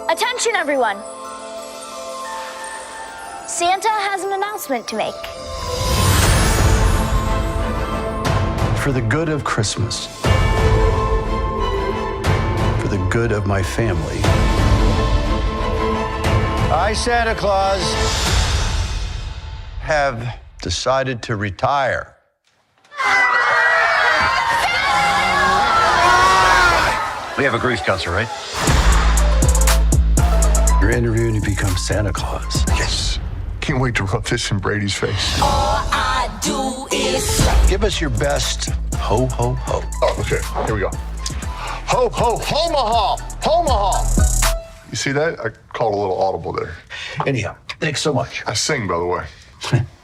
Attention, everyone. Santa has an announcement to make. For the good of Christmas, for the good of my family, I, Santa Claus, have decided to retire. We have a grief counselor, right? You're interviewing to become Santa Claus. Yes. Can't wait to rub this in Brady's face. All I do is Give us your best ho, ho, ho. Oh, okay. Here we go. Ho, ho, homaha! Homaha! You see that? I called a little audible there. Anyhow, thanks so much. I sing, by the way.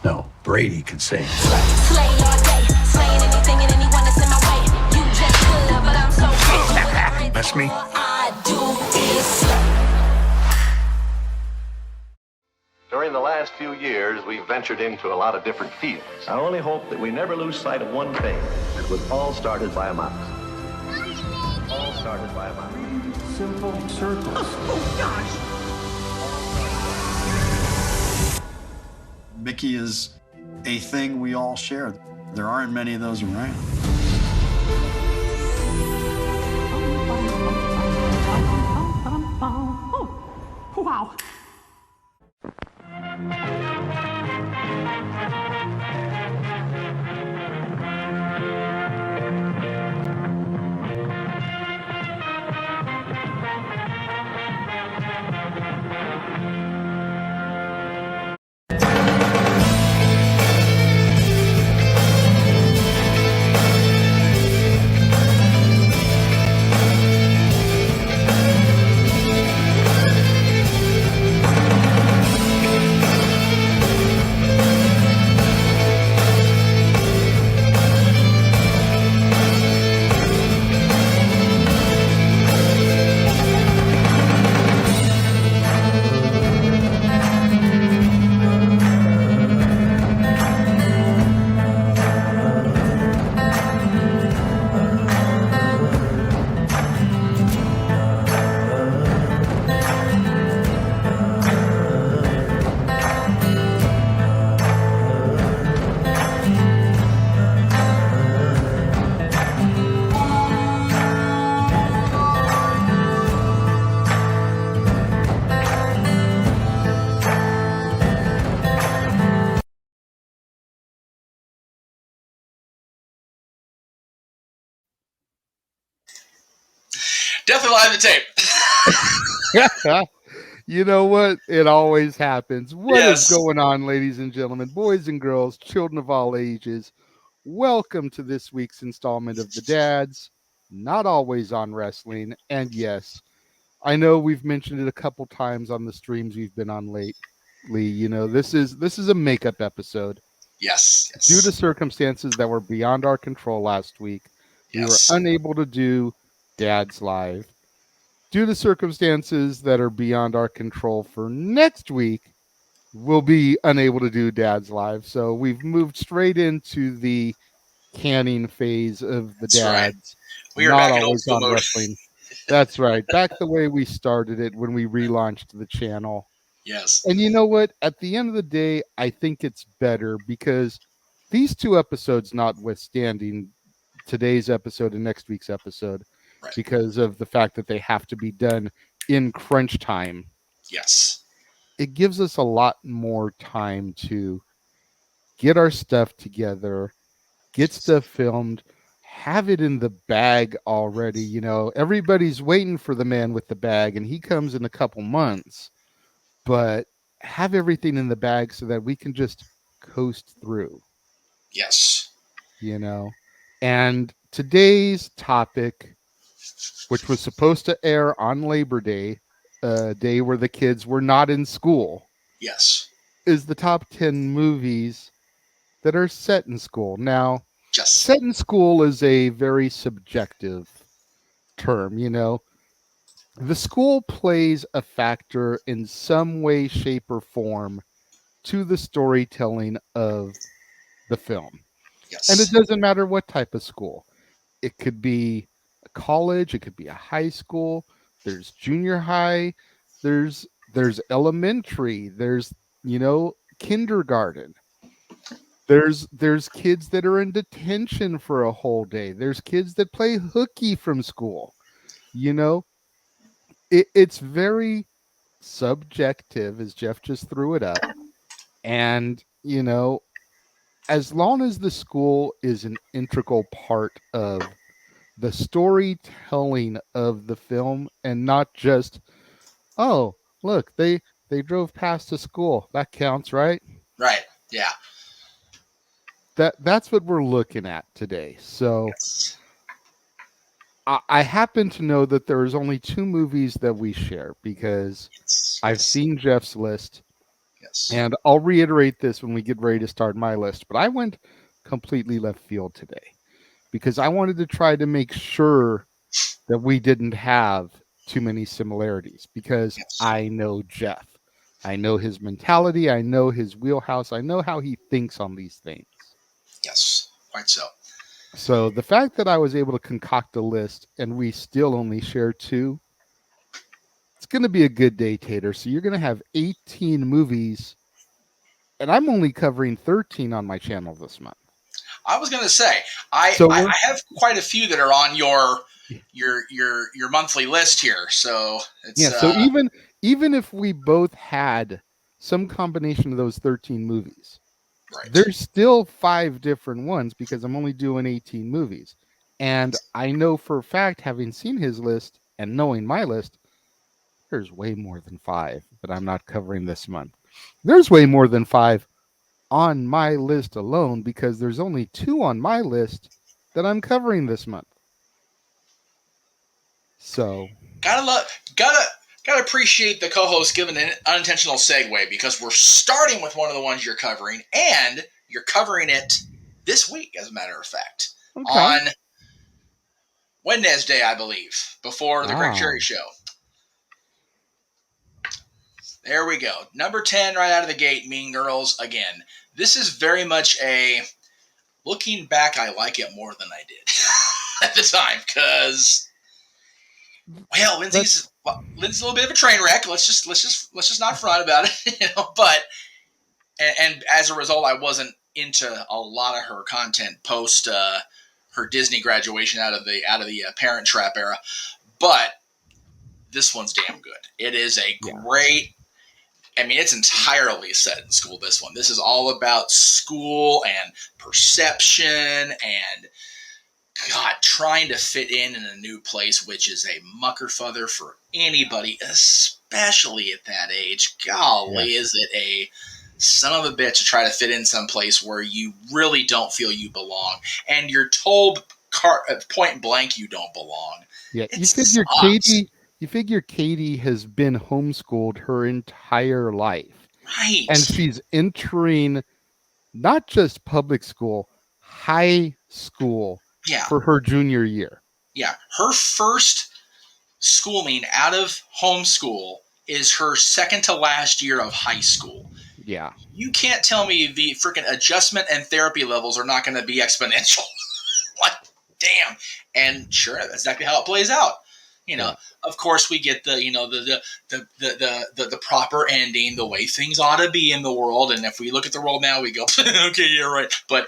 No, Brady can sing. slay all day, slaying anything and anyone that's in my way. You just good, but I'm so good. That's me. All I do is slay. During the last few years, we've ventured into a lot of different fields. I only hope that we never lose sight of one thing. It was all started by a mouse. All started by a mouse. Simple circles. Oh, gosh. Mickey is a thing we all share. There aren't many of those around. Oh, wow. Definitely live the tape. You know what? It always happens. What is Yes. going on, ladies and gentlemen, boys and girls, children of all ages? Welcome to this week's installment of the Dads, Not Always on Wrestling. And yes, I know we've mentioned it a couple times on the streams we've been on lately. You know, this is a makeup episode. Yes. Due to circumstances that were beyond our control last week, we were unable to do Dads Live. Due to circumstances that are beyond our control for next week, we'll be unable to do Dads Live. So we've moved straight into the canning phase of the That's right. Dads. We are Not back in old always school on mode. wrestling. That's right. Back the way we started it when we relaunched the channel. Yes. And you know what? At the end of the day, I think it's better because these two episodes notwithstanding, today's episode and next week's episode, Right. because of the fact that they have to be done in crunch time, Yes. it gives us a lot more time to get our stuff together, get stuff filmed, have it in the bag already. You know, everybody's waiting for the man with the bag, and he comes in a couple months, but have everything in the bag so that we can just coast through, Yes. you know. And today's topic, which was supposed to air on Labor Day, a day where the kids were not in school, Yes. is the top 10 movies that are set in school. Now, Yes. set in school is a very subjective term, the school plays a factor in some way, shape, or form to the storytelling of the film. And it Yes. doesn't matter what type of school. It could be a college, it could be a high school, there's junior high, there's elementary, there's kindergarten. There's kids that are in detention for a whole day. There's kids that play hooky from school. It's very subjective, as Jeff just threw it up. And, as long as the school is an integral part of the storytelling of the film and not just, oh, look, they drove past a school. That counts, right? Right. Yeah. That's what we're looking at today. So Yes. I happen to know that there's only 2 movies that we share because Yes. I've seen Jeff's list. Yes. And I'll reiterate this when we get ready to start my list, but I went completely left field today because I wanted to try to make sure that we didn't have too many similarities because Yes. I know Jeff. I know his mentality. I know his wheelhouse. I know how he thinks on these things. Yes. Quite so. So the fact that I was able to concoct a list and we still only share 2, it's going to be a good day, Tater. So you're going to have 18 movies, and I'm only covering 13 on my channel this month. I was going to say, I have quite a few that are on your monthly list here. So it's So even if we both had some combination of those 13 movies, right. there's still 5 different ones because I'm only doing 18 movies. And I know for a fact, having seen his list and knowing my list, there's way more than 5 that I'm not covering this month. There's way more than 5 on my list alone because there's only 2 on my list that I'm covering this month. So Gotta appreciate the co-host giving an unintentional segue because we're starting with one of the ones you're covering, and you're covering it this week, as a matter of fact, on Wednesday, I believe, before the Great Cherry Show. There we go. Number 10 right out of the gate, Mean Girls again. This is very much a, looking back, I like it more than I did at the time because, well, Lindsay's a little bit of a train wreck. Let's just not front about it, But and as a result, I wasn't into a lot of her content post her Disney graduation out of the Parent Trap era. But this one's damn good. It is a great. I mean, it's entirely set in school, this one. This is all about school and perception and, God, trying to fit in a new place, which is a muckerfuther for anybody, especially at that age. Golly, is it a son of a bitch to try to fit in someplace where you really don't feel you belong. And you're told point blank you don't belong. Yeah, you figure Katie has been homeschooled her entire life. Right. And she's entering not just public school, high school for her junior year. Yeah. Her first schooling out of homeschool is her second to last year of high school. Yeah. You can't tell me the freaking adjustment and therapy levels are not going to be exponential. Like, damn. And sure, that's exactly how it plays out. Of course, we get the proper ending, the way things ought to be in the world. And if we look at the world now, we go, okay, yeah, right. But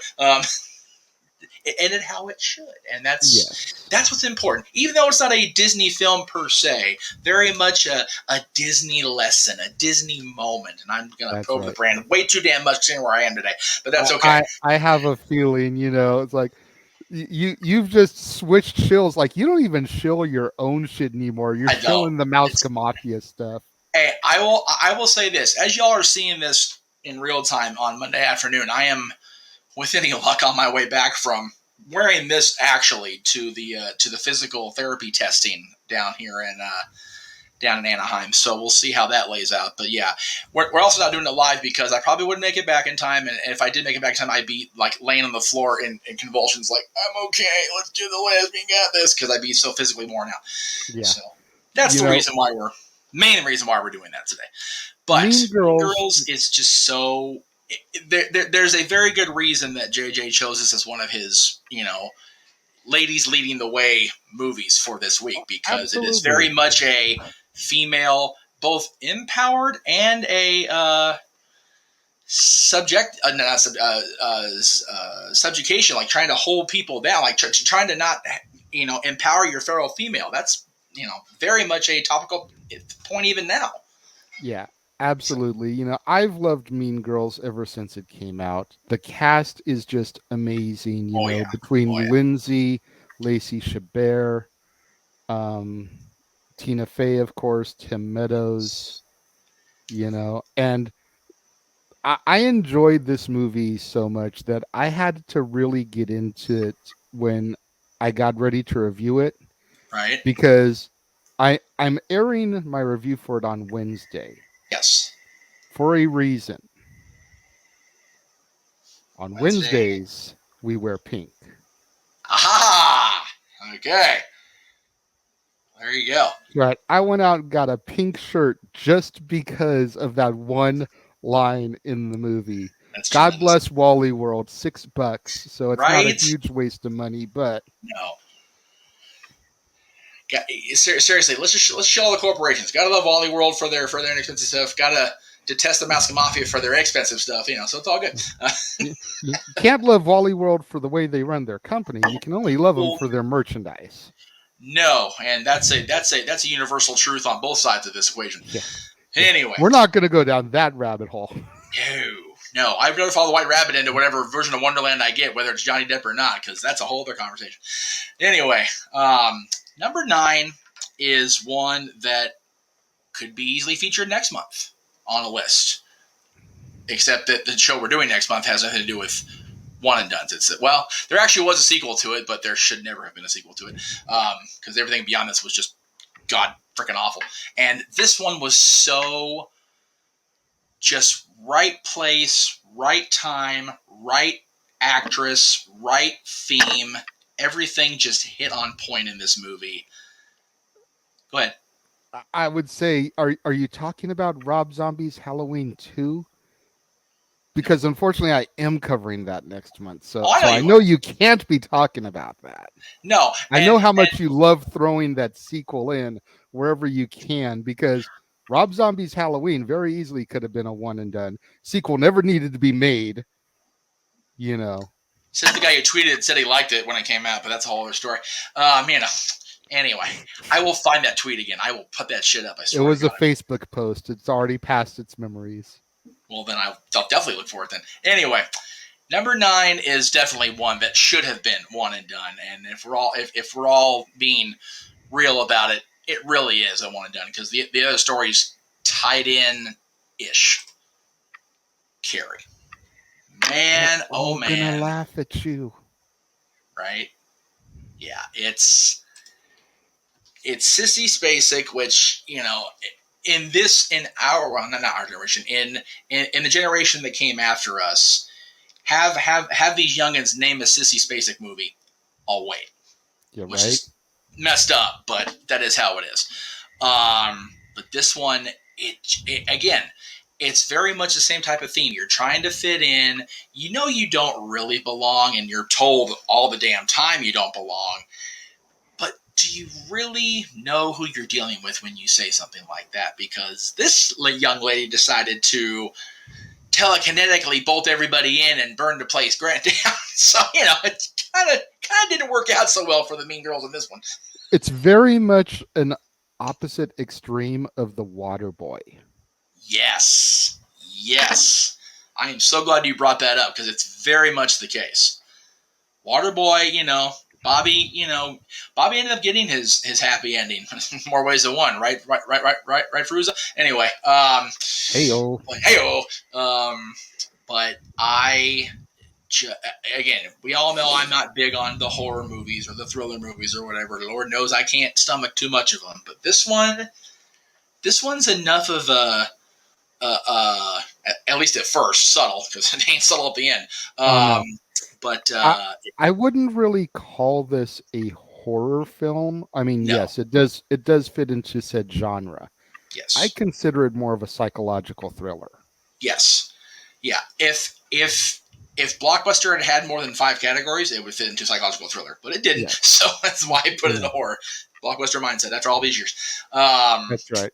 it ended how it should, and that's what's important. Even though it's not a Disney film per se, very much a Disney lesson, a Disney moment. And I'm going to probe the brand way too damn much seeing where I am today, but that's okay. I have a feeling, it's like. You've just switched shills. Like, you don't even shill your own shit anymore. You're shilling the Mouse Mafia stuff. Hey, I will say this. As y'all are seeing this in real time on Monday afternoon, I am, with any luck, on my way back from wearing this actually to the physical therapy testing down here down in Anaheim. So we'll see how that lays out. But yeah, we're also not doing it live because I probably wouldn't make it back in time. And if I did make it back in time, I'd be like laying on the floor in convulsions, like, I'm okay, let's do the list, we got this, because I'd be so physically worn out. Yeah. So that's the main reason why we're doing that today. But Mean Girls is just so... There's a very good reason that JJ chose this as one of his, ladies leading the way movies for this week, because it is very much a female, both empowered and a subjugation, like trying to hold people down, like trying to not, empower your fellow female. That's, very much a topical point even now. Yeah, absolutely. I've loved Mean Girls ever since it came out. The cast is just amazing, between Lindsay, Lacey Chabert, Tina Fey, of course, Tim Meadows, and I enjoyed this movie so much that I had to really get into it when I got ready to review it. Right. Because I'm airing my review for it on Wednesday. Yes. For a reason. On Wednesdays, we wear pink. Aha! Okay. There you go. Right. I went out and got a pink shirt just because of that one line in the movie. That's God tremendous. bless Wally World, $6. So it's not a Right? huge waste of money, but No. Seriously, let's show all the corporations. Gotta love Wally World for their inexpensive stuff. Gotta detest the Mouse Mafia for their expensive stuff. So it's all good. you can't love Wally World for the way they run their company. You can only love them for their merchandise. No, and that's a universal truth on both sides of this equation. Yeah. Anyway, we're not going to go down that rabbit hole. No, I've never follow the White Rabbit into whatever version of Wonderland I get, whether it's Johnny Depp or not, because that's a whole other conversation. Anyway, number 9 is one that could be easily featured next month on a list, except that the show we're doing next month has nothing to do with one and dones. There actually was a sequel to it, but there should never have been a sequel to it, because everything beyond this was just god freaking awful. And this one was so just right place, right time, right actress, right theme. Everything just hit on point in this movie. Go ahead. I would say, are you talking about Rob Zombie's Halloween 2? Because unfortunately, I am covering that next month, so I know you can't be talking about that. No, I know how much you love throwing that sequel in wherever you can, because Rob Zombie's Halloween very easily could have been a one and done. Sequel never needed to be made. Says the guy who tweeted said he liked it when it came out, but that's a whole other story. Anyway, I will find that tweet again. I will put that shit up. I swear. It was a Facebook post. It's already past its memories. Well, then I'll definitely look for it then. Anyway, number 9 is definitely one that should have been one and done. And if we're all being real about it, it really is a one and done, because the other stories tied in ish. Carrie. Man, oh man. I'm gonna laugh at you. Right? Yeah, it's Sissy Spacek, which, in our, not our generation, in the generation that came after us, have these youngins name a Sissy Spacek movie. I'll wait. You're which right. is messed up, but that is how it is. But this one, it again, it's very much the same type of theme. You're trying to fit in. You don't really belong, and you're told all the damn time you don't belong. But do you really know who you're dealing with when you say something like that? Because this young lady decided to telekinetically bolt everybody in and burn the place down. So, it kind of didn't work out so well for the Mean Girls in this one. It's very much an opposite extreme of the Water Boy. Yes. I am so glad you brought that up, because it's very much the case. Waterboy, Bobby ended up getting his happy ending more ways than one, right, Fruza? Anyway, Heyo. But again, we all know I'm not big on the horror movies or the thriller movies or whatever. Lord knows I can't stomach too much of them. But this one, this one's enough of a at least at first subtle, because it ain't subtle at the end. No. But I wouldn't really call this a horror film. I mean, No. yes, it does fit into said genre. yes, I consider it more of a psychological thriller. yes, yeah. If Blockbuster had more than 5 categories, it would fit into psychological thriller, but it didn't. Yeah. So that's why I put it in a horror. Blockbuster mindset after all these years. That's right.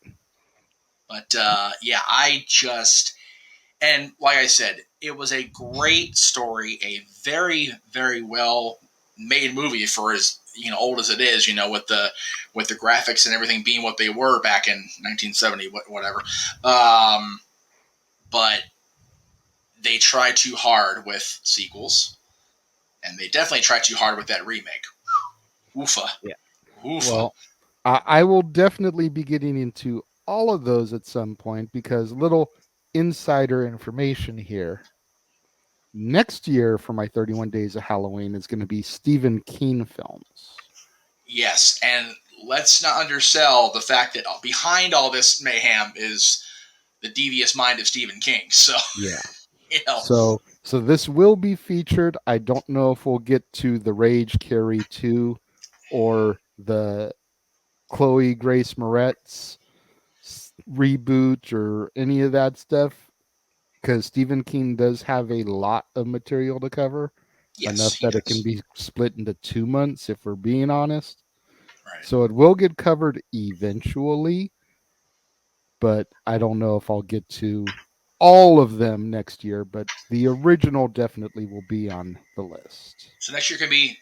But yeah, and like I said, it was a great story, a very, very well made movie for as old as it is. With the graphics and everything being what they were back in 1970, whatever. But they tried too hard with sequels, and they definitely tried too hard with that remake. Oofa. Yeah. Oofa. Well, I will definitely be getting into all of those at some point, because little insider information here. Next year for my 31 Days of Halloween is going to be Stephen King films. Yes, and let's not undersell the fact that behind all this mayhem is the devious mind of Stephen King. So Yeah. So So this will be featured. I don't know if we'll get to the Rage Carrie 2 or the Chloe Grace Moretz reboot or any of that stuff, because Stephen King does have a lot of material to cover, enough that it can be split into 2 months, if we're being honest. Right. So it will get covered eventually, but I don't know if I'll get to all of them next year, but the original definitely will be on the list. So next year can be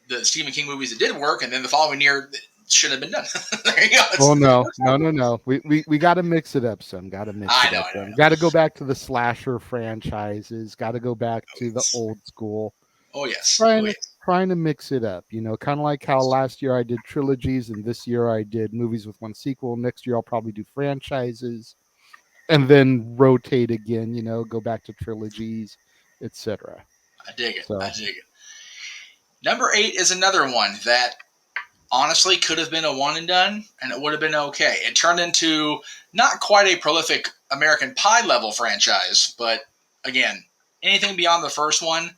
the Stephen King movies that did work, and then the following year should have been done. There you go. Oh no. We got to mix it up some. Got to mix it up. I know. Got to go back to the slasher franchises. Got to go back to the old school. Oh yes. Trying to mix it up. Kind of like how last year I did trilogies, and this year I did movies with one sequel. Next year I'll probably do franchises, and then rotate again. Go back to trilogies, etc. I dig it. I dig it. Number 8 is another one that honestly could have been a one and done, and it would have been okay. It turned into not quite a prolific American Pie level franchise, but again, anything beyond the first one,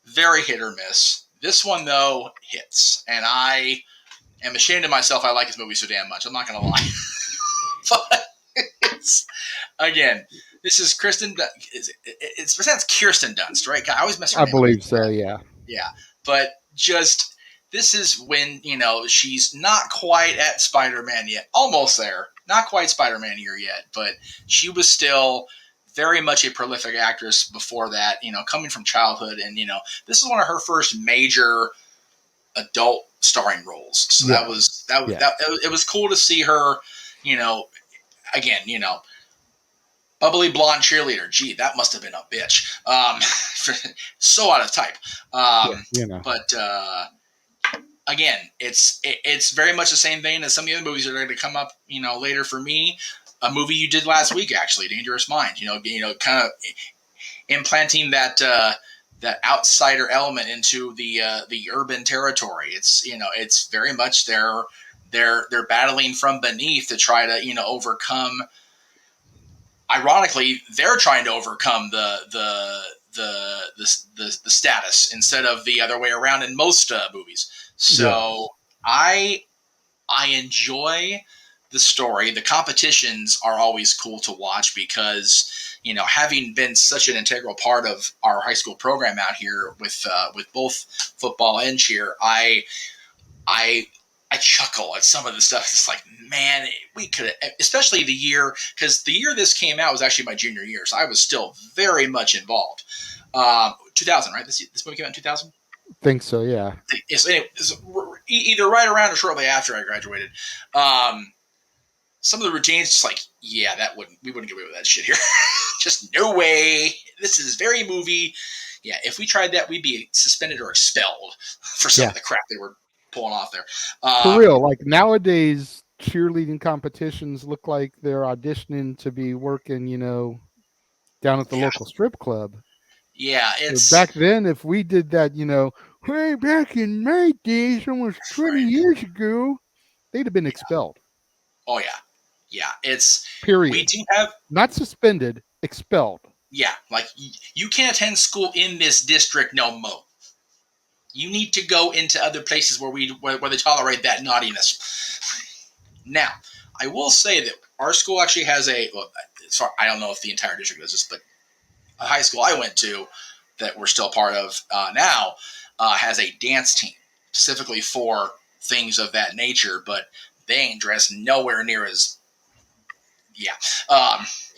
very hit or miss. This one, though, hits. And I am ashamed of myself. I like this movie so damn much. I'm not going to lie. But again, this is Kirsten. It's Kirsten Dunst, right? I always mess her name up. I believe so, yeah. Yeah. But just, this is when, she's not quite at Spider-Man yet. Almost there. Not quite Spider-Man year yet. But she was still very much a prolific actress before that, coming from childhood. And, this is one of her first major adult starring roles. So yeah. It was cool to see her, again, bubbly blonde cheerleader. Gee, that must have been a bitch. So out of type. But again, it's very much the same vein as some of the other movies that are going to come up, later for me. A movie you did last week, actually, Dangerous Mind. Kind of implanting that outsider element into the urban territory. It's very much they're battling from beneath to try to overcome. Ironically, they're trying to overcome the status instead of the other way around in most movies. So I enjoy the story. The competitions are always cool to watch because, having been such an integral part of our high school program out here with both football and cheer, I chuckle at some of the stuff. It's like, man, we could, especially the year, because the year this came out was actually my junior year, so I was still very much involved. 2000, right? This movie came out in 2000? Think so, yeah. It's either right around or shortly after I graduated. Some of the routines, just like, yeah, we wouldn't get away with that shit here. Just no way. This is very movie. Yeah, if we tried that, we'd be suspended or expelled for some of the crap they were pulling off there. For real, like nowadays, cheerleading competitions look like they're auditioning to be working, down at the local strip club. Yeah, it's back then. If we did that, way back in my days, almost 20 years ago, they'd have been expelled. Oh yeah, Yeah, it's Period. we do have Not suspended, expelled. yeah, like you can't attend school in this district no more. You need to go into other places where they tolerate that naughtiness. Now, I will say that our school actually has I don't know if the entire district does this, but a high school I went to that we're still part of now has a dance team specifically for things of that nature, but they ain't dressed nowhere near as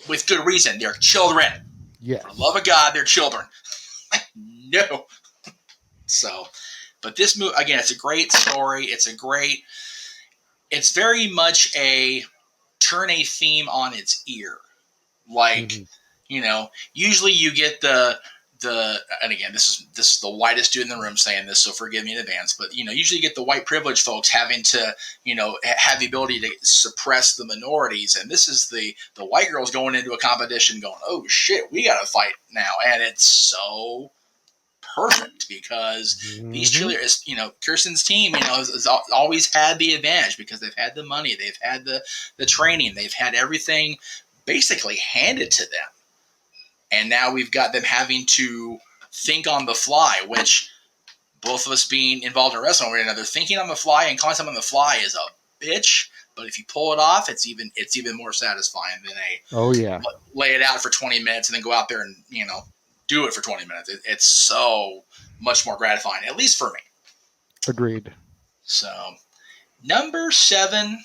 with good reason. They're children. Yes. For the love of God, they're children. No. So, but this movie, again, it's a great story. It's very much a turn a theme on its ear. Like, usually you get the, and again, this is the whitest dude in the room saying this, so forgive me in advance, but, usually you get the white privileged folks having to, have the ability to suppress the minorities. And this is the white girls going into a competition going, oh shit, we got to fight now. And it's so perfect because these cheerleaders, Kirsten's team, has always had the advantage because they've had the money, they've had the training, they've had everything basically handed to them. And now we've got them having to think on the fly, which both of us being involved in wrestling with another, thinking on the fly and concept on the fly is a bitch. But if you pull it off, it's even more satisfying than lay it out for 20 minutes and then go out there and, do it for 20 minutes. It's so much more gratifying, at least for me. Agreed. So, number 7,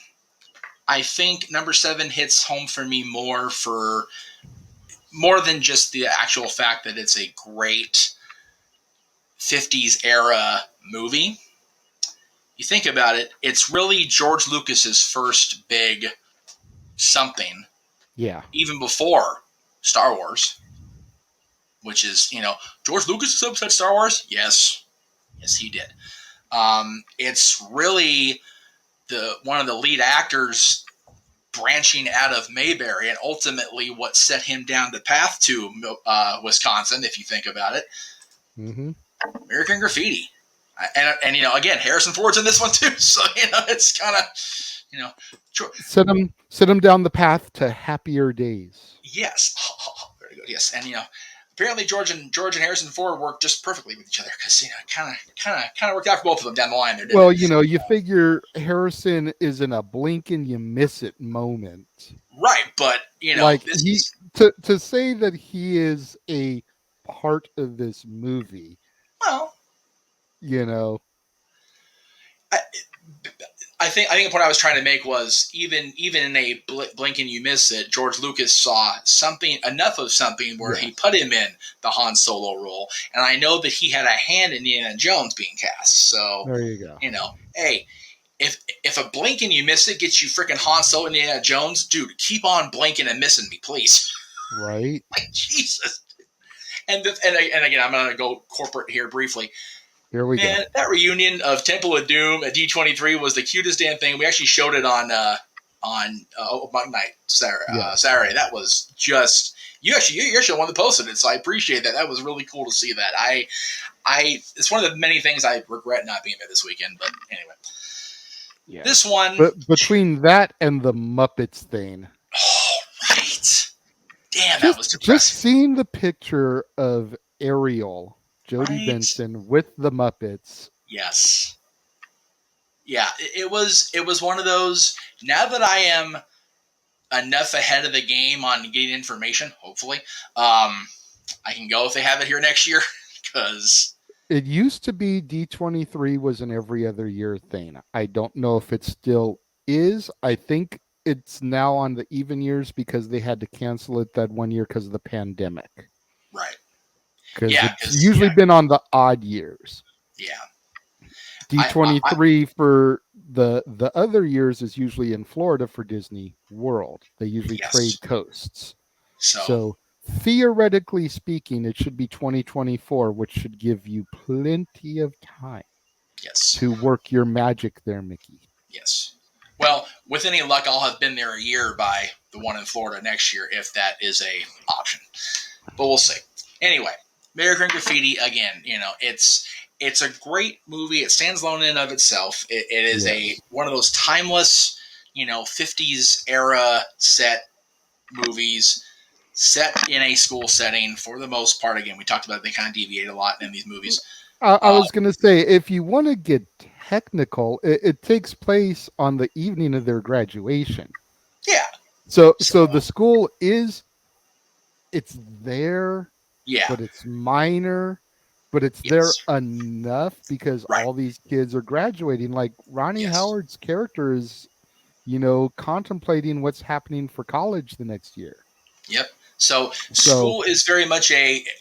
I think number 7 hits home for me more than just the actual fact that it's a great 50s era movie. You think about it, it's really George Lucas's first big something. Yeah. Even before Star Wars. Which is, George Lucas said Star Wars? Yes. Yes, he did. It's really one of the lead actors branching out of Mayberry and ultimately what set him down the path to Wisconsin, if you think about it. Mm-hmm. American Graffiti. And again, Harrison Ford's in this one too. So, it's kind of, Set him down the path to happier days. Yes. Very good. Yes. And, apparently George and Harrison Ford worked just perfectly with each other because kind of worked out for both of them down the line there. Well, you figure Harrison is in a blink and you miss it moment, right? But to say that he is a part of this movie. Well, I think the point I was trying to make was even in a blink and you miss it, George Lucas saw enough of something where he put him in the Han Solo role, and I know that he had a hand in Indiana Jones being cast. So there you go. Hey, if a blink and you miss it gets you freaking Han Solo and Indiana Jones, dude, keep on blinking and missing me, please. Right? Like Jesus. And again, I'm gonna go corporate here briefly. Here we go. That reunion of Temple of Doom at D23 was the cutest damn thing. We actually showed it on Monday night Saturday. That was just you're the one that posted it, so I appreciate that. That was really cool to see that. I it's one of the many things I regret not being there this weekend, but anyway. This one, but between that and the Muppets thing. Oh right, damn, that was depressing. Just seeing the picture of Ariel. Jodie Benson with the Muppets. Yes. Yeah, it was one of those. Now that I am enough ahead of the game on getting information, hopefully, I can go if they have it here next year. Because it used to be D23 was an every other year thing. I don't know if it still is. I think it's now on the even years because they had to cancel it that one year because of the pandemic. Right. Because it's usually been on the odd years. Yeah. D23 for the other years is usually in Florida for Disney World. They usually trade coasts. So theoretically speaking, it should be 2024, which should give you plenty of time to work your magic there, Mickey. Yes. Well, with any luck, I'll have been there a year by the one in Florida next year, if that is a option. But we'll see. Anyway. American Graffiti, again, it's a great movie. It stands alone in and of itself. It is one of those timeless 50s era set movies set in a school setting for the most part. Again, we talked about it, they kind of deviate a lot in these movies. I was going to say, if you want to get technical, it takes place on the evening of their graduation. Yeah. So the school it's there, Yeah. but it's minor, but it's there enough because all these kids are graduating. Like Ronnie Howard's character is, contemplating what's happening for college the next year. Yep. So school is very much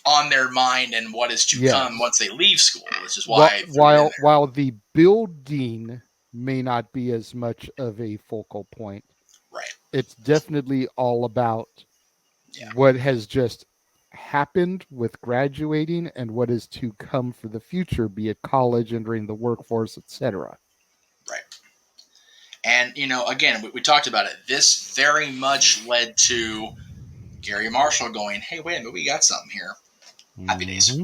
on their mind and what is to come once they leave school, which is why while the building may not be as much of a focal point, right? It's definitely all about what has just happened with graduating and what is to come for the future, be it college, entering the workforce, etc. Right. And again, we talked about it. This very much led to Gary Marshall going, "Hey, wait a minute, we got something here." Happy Days.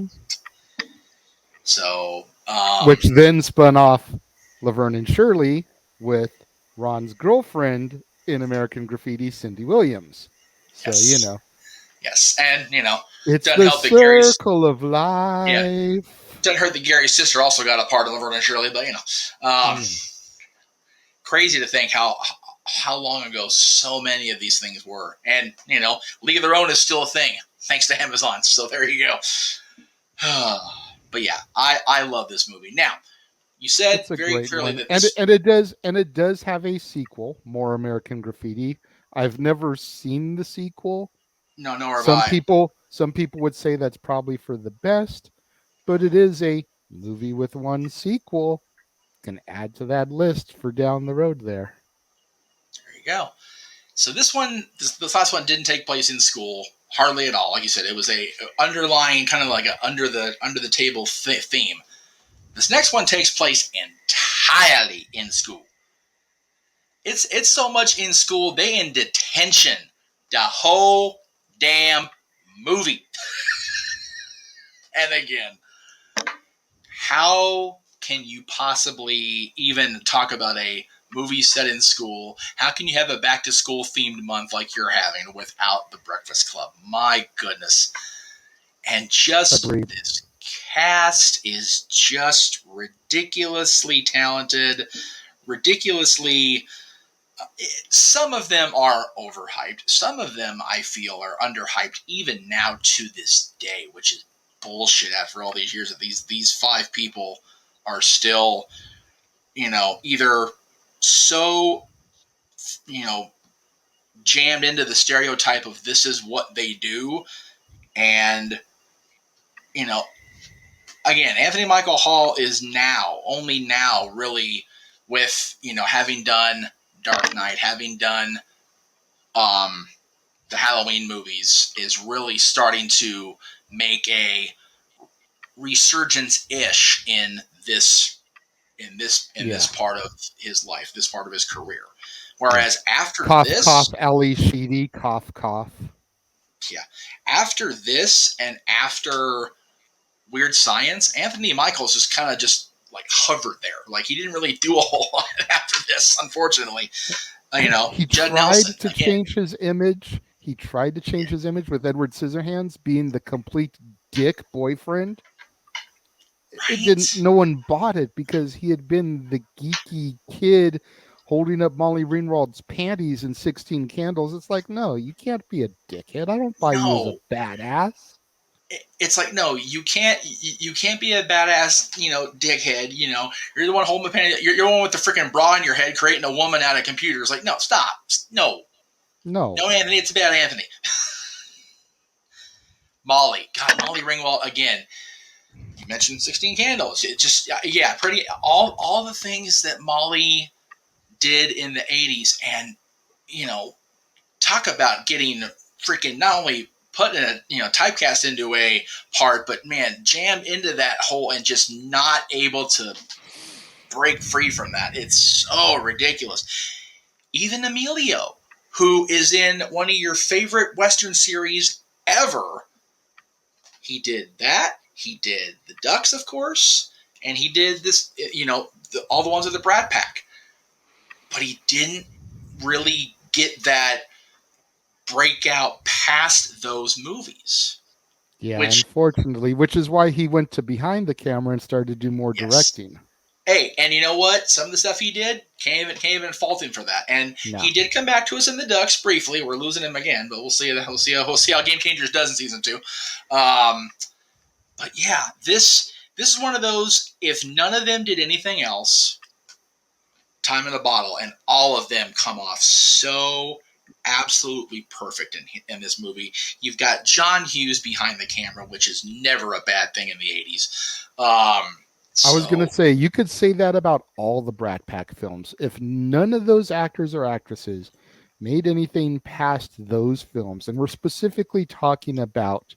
So, which then spun off Laverne and Shirley with Ron's girlfriend in American Graffiti, Cindy Williams. So yes, and it's doesn't the help that Gary's circle of life. Yeah, doesn't hurt that Gary's sister also got a part of Laverne and Shirley, but crazy to think how long ago so many of these things were. And, League of Their Own is still a thing, thanks to Amazon. So there you go. But yeah, I love this movie. Now, you said very clearly that this... it does have a sequel, More American Graffiti. I've never seen the sequel. No, nor have I. Some people would say that's probably for the best, but it is a movie with one sequel. Can add to that list for down the road there. There you go. So this last one didn't take place in school hardly at all. Like you said, it was a underlying kind of like a under the table theme. This next one takes place entirely in school. It's so much in school they in detention the whole damn movie. And again, how can you possibly even talk about a movie set in school? How can you have a back to school themed month like you're having without The Breakfast Club? My goodness. And just Agreed. This cast is just ridiculously talented, ridiculously... some of them are overhyped. Some of them, I feel, are underhyped even now to this day, which is bullshit after all these years that these five people are still, either so, jammed into the stereotype of this is what they do. And, again, Anthony Michael Hall is only now really with, having done Dark Knight, having done the Halloween movies, is really starting to make a resurgence-ish in this part of his life, this part of his career. Whereas after this, cough, Ali Sheedy, cough. Yeah, after this and after Weird Science, Anthony Michaels just kind of just like hovered there. Like he didn't really do a whole lot after this, unfortunately. He Judd tried Nelson, to change his image. He tried to change his image with Edward Scissorhands being the complete dick boyfriend. Right? No one bought it because he had been the geeky kid holding up Molly Ringwald's panties in 16 Candles. It's like, no, you can't be a dickhead. I don't buy you as a badass. It's like, no, you can't be a badass, dickhead. You're the one holding the panty. You're the one with the freaking bra in your head creating a woman out of computers. Like, no, stop. No, Anthony, it's about Anthony. Molly Ringwald again. You mentioned 16 Candles. It just, pretty all the things that Molly did in the 80s, and talk about getting freaking not only put in a typecast into a part, but man, jammed into that hole and just not able to break free from that. It's so ridiculous. Even Emilio, who is in one of your favorite Western series ever, he did that. He did the Ducks, of course, and he did this, all the ones with the Brat Pack. But he didn't really get that breakout past those movies. Yeah, Which, unfortunately, which is why he went to behind the camera and started to do more yes. directing. Hey, and you know what? Some of the stuff he did, can't even fault him for that. And No. he did come back to us in the Ducks briefly. We're losing him again, but we'll see. We'll see how Game Changers does in season 2. But yeah, this is one of those. If none of them did anything else, time in a bottle, and all of them come off so absolutely perfect in this movie. You've got John Hughes behind the camera, which is never a bad thing in the 80s. I was going to say, you could say that about all the Brat Pack films. If none of those actors or actresses made anything past those films, and we're specifically talking about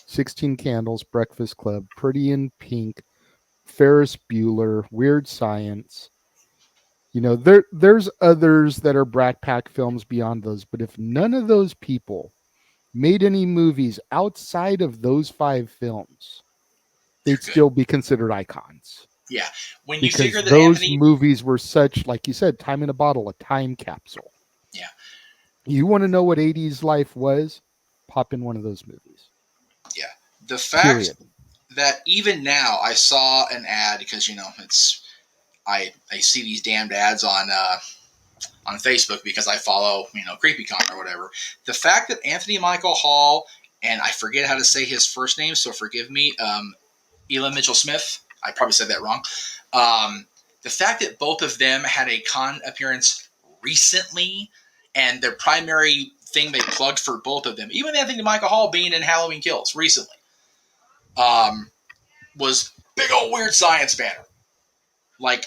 16 Candles, Breakfast Club, Pretty in Pink, Ferris Bueller, Weird Science. You know, there's others that are Brat Pack films beyond those, but if none of those people made any movies outside of those 5 films, they'd still be considered icons. Yeah. When you because figure that those movies were such, like you said, time in a bottle, a time capsule. Yeah. You want to know what 80s life was? Pop in one of those movies. Yeah. The fact that even now I saw an ad, because, you know, I see these damned ads on Facebook because I follow, you know, CreepyCon or whatever. The fact that Anthony Michael Hall, and I forget how to say his first name, so forgive me, Elam Mitchell Smith, I probably said that wrong. The fact that both of them had a con appearance recently, and their primary thing they plugged for both of them, even Anthony Michael Hall being in Halloween Kills recently, was big old Weird Science banner. Like,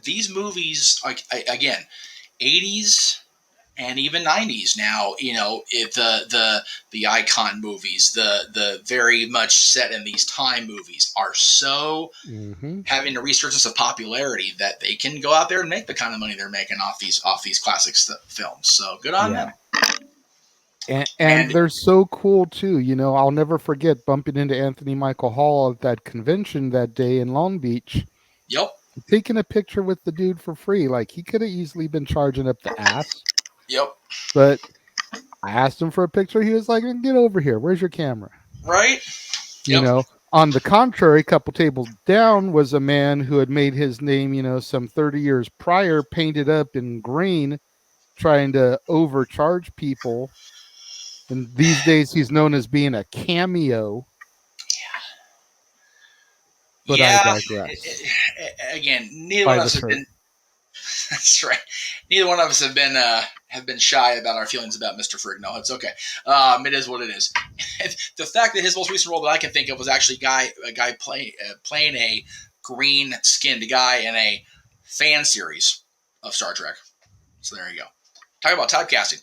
these movies, like, again, 80s and even 90s now, you know, the icon movies, the very much set in these time movies are so having a resurgence of popularity that they can go out there and make the kind of money they're making off these classic films. So good on them. And they're so cool too. You know, I'll never forget bumping into Anthony Michael Hall at that convention that day in Long Beach. Yep. Taking a picture with the dude for free. Like, he could have easily been charging up the ass. Yep. But I asked him for a picture. He was like, get over here. Where's your camera? Right. You know, on the contrary, a couple tables down was a man who had made his name, you know, some 30 years prior, painted up in green, trying to overcharge people. And these days he's known as being a cameo. But I digress. Again, neither one of us have been. That's right. Neither one of us have been shy about our feelings about Mr. Frigno. It's okay. It is what it is. The fact that his most recent role that I can think of was actually a guy playing a green-skinned guy in a fan series of Star Trek. So there you go. Talking about typecasting.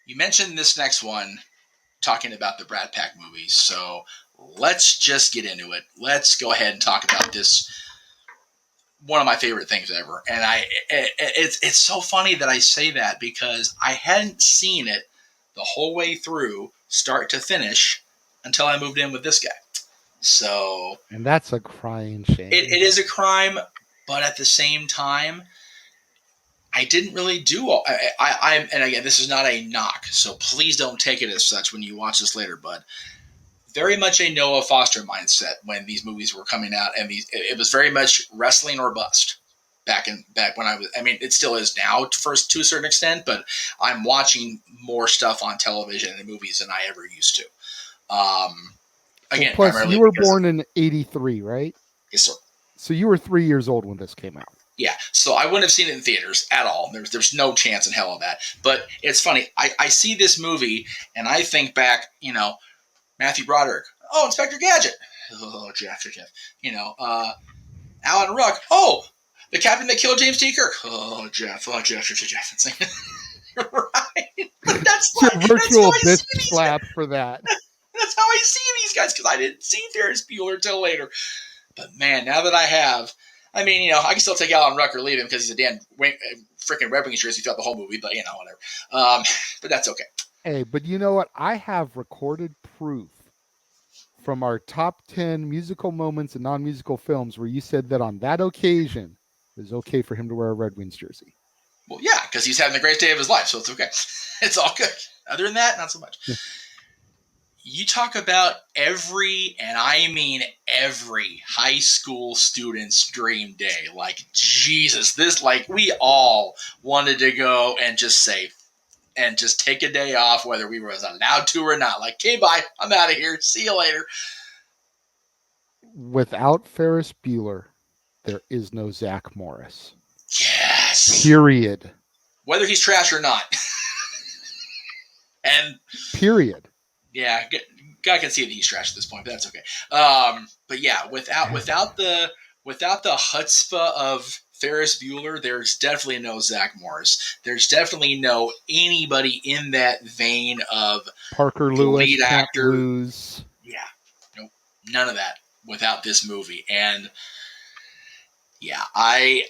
You mentioned this next one, talking about the Brat Pack movies. So let's just get into it. Let's go ahead and talk about this. One of my favorite things ever. And it's so funny that I say that because I hadn't seen it the whole way through, start to finish, until I moved in with this guy. So, and that's a crying shame. It is a crime, but at the same time, I didn't really do all. And again, this is not a knock, so please don't take it as such when you watch this later, bud. Very much a Noah Foster mindset when these movies were coming out, and it was very much wrestling or bust back when I was. I mean, it still is now to a certain extent, but I'm watching more stuff on television and movies than I ever used to. Again, well, plus you were born in '83, right? Yes, sir. So you were 3 years old when this came out. Yeah, so I wouldn't have seen it in theaters at all. There's no chance in hell of that. But it's funny. I see this movie and I think back, you know, Matthew Broderick. Oh, Inspector Gadget. Oh, Jeff. You know, Alan Ruck. Oh, the captain that killed James T. Kirk. Oh, Jeff. It's like, right. But that's like, it's a virtual bitch slap for that. That's how I see these guys because I didn't see Ferris Bueller until later. But man, now that I have, I mean, you know, I can still take Alan Ruck or leave him because he's a damn freaking Red Wings jersey throughout the whole movie. But you know, whatever. But that's okay. Hey, but you know what? I have recorded proof from our top 10 musical moments and non-musical films where you said that on that occasion it was okay for him to wear a Red Wings jersey. Well, yeah, because he's having the greatest day of his life, so it's okay. It's all good. Other than that, not so much. You talk about every, and I mean every, high school student's dream day. Like, Jesus, this, like, we all wanted to go and just take a day off, whether we were allowed to or not. Like, okay, bye, I'm out of here. See you later. Without Ferris Bueller, there is no Zach Morris. Yes. Period. Whether he's trash or not. And period. Yeah, guy can see that he's trash at this point, but that's okay. But yeah, without the chutzpah of Ferris Bueller, there's definitely no Zach Morris. There's definitely no anybody in that vein of Parker Lewis, lead actor. Lose. Yeah, nope, none of that without this movie. And yeah, I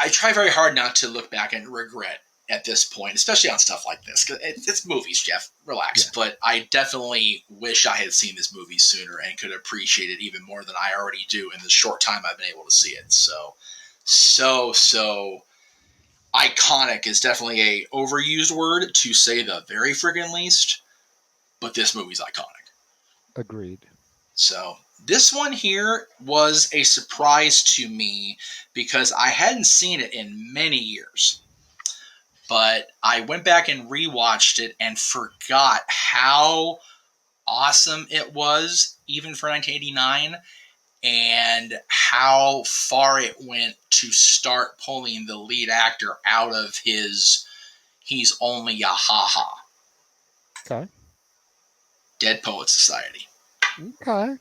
try very hard not to look back and regret at this point, especially on stuff like this, because it's movies, Jeff. Relax. Yeah. But I definitely wish I had seen this movie sooner and could appreciate it even more than I already do in the short time I've been able to see it. So iconic is definitely a overused word to say the very friggin' least, but this movie's iconic. Agreed. So this one here was a surprise to me because I hadn't seen it in many years. But I went back and rewatched it and forgot how awesome it was, even for 1989, and how far it went to start pulling the lead actor out of his "he's only a ha-ha." Okay. Dead Poets Society. Okay.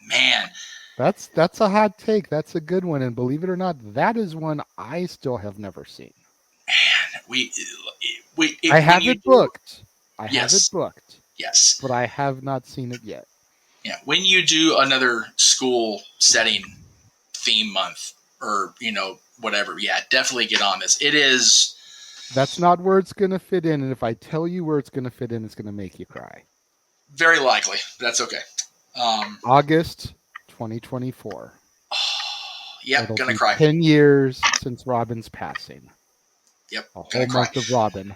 Man. That's a hot take. That's a good one. And believe it or not, that is one I still have never seen. Man, I have it booked. I have Yes. it booked. Yes. But I have not seen it yet. Yeah. When you do another school setting theme month or, whatever, yeah, definitely get on this. It is. That's not where it's going to fit in. And if I tell you where it's going to fit in, it's going to make you cry. Very likely. That's okay. August 2024. Yep, It'll gonna be cry. 10 years since Robin's passing. Yep, a whole month of Robin.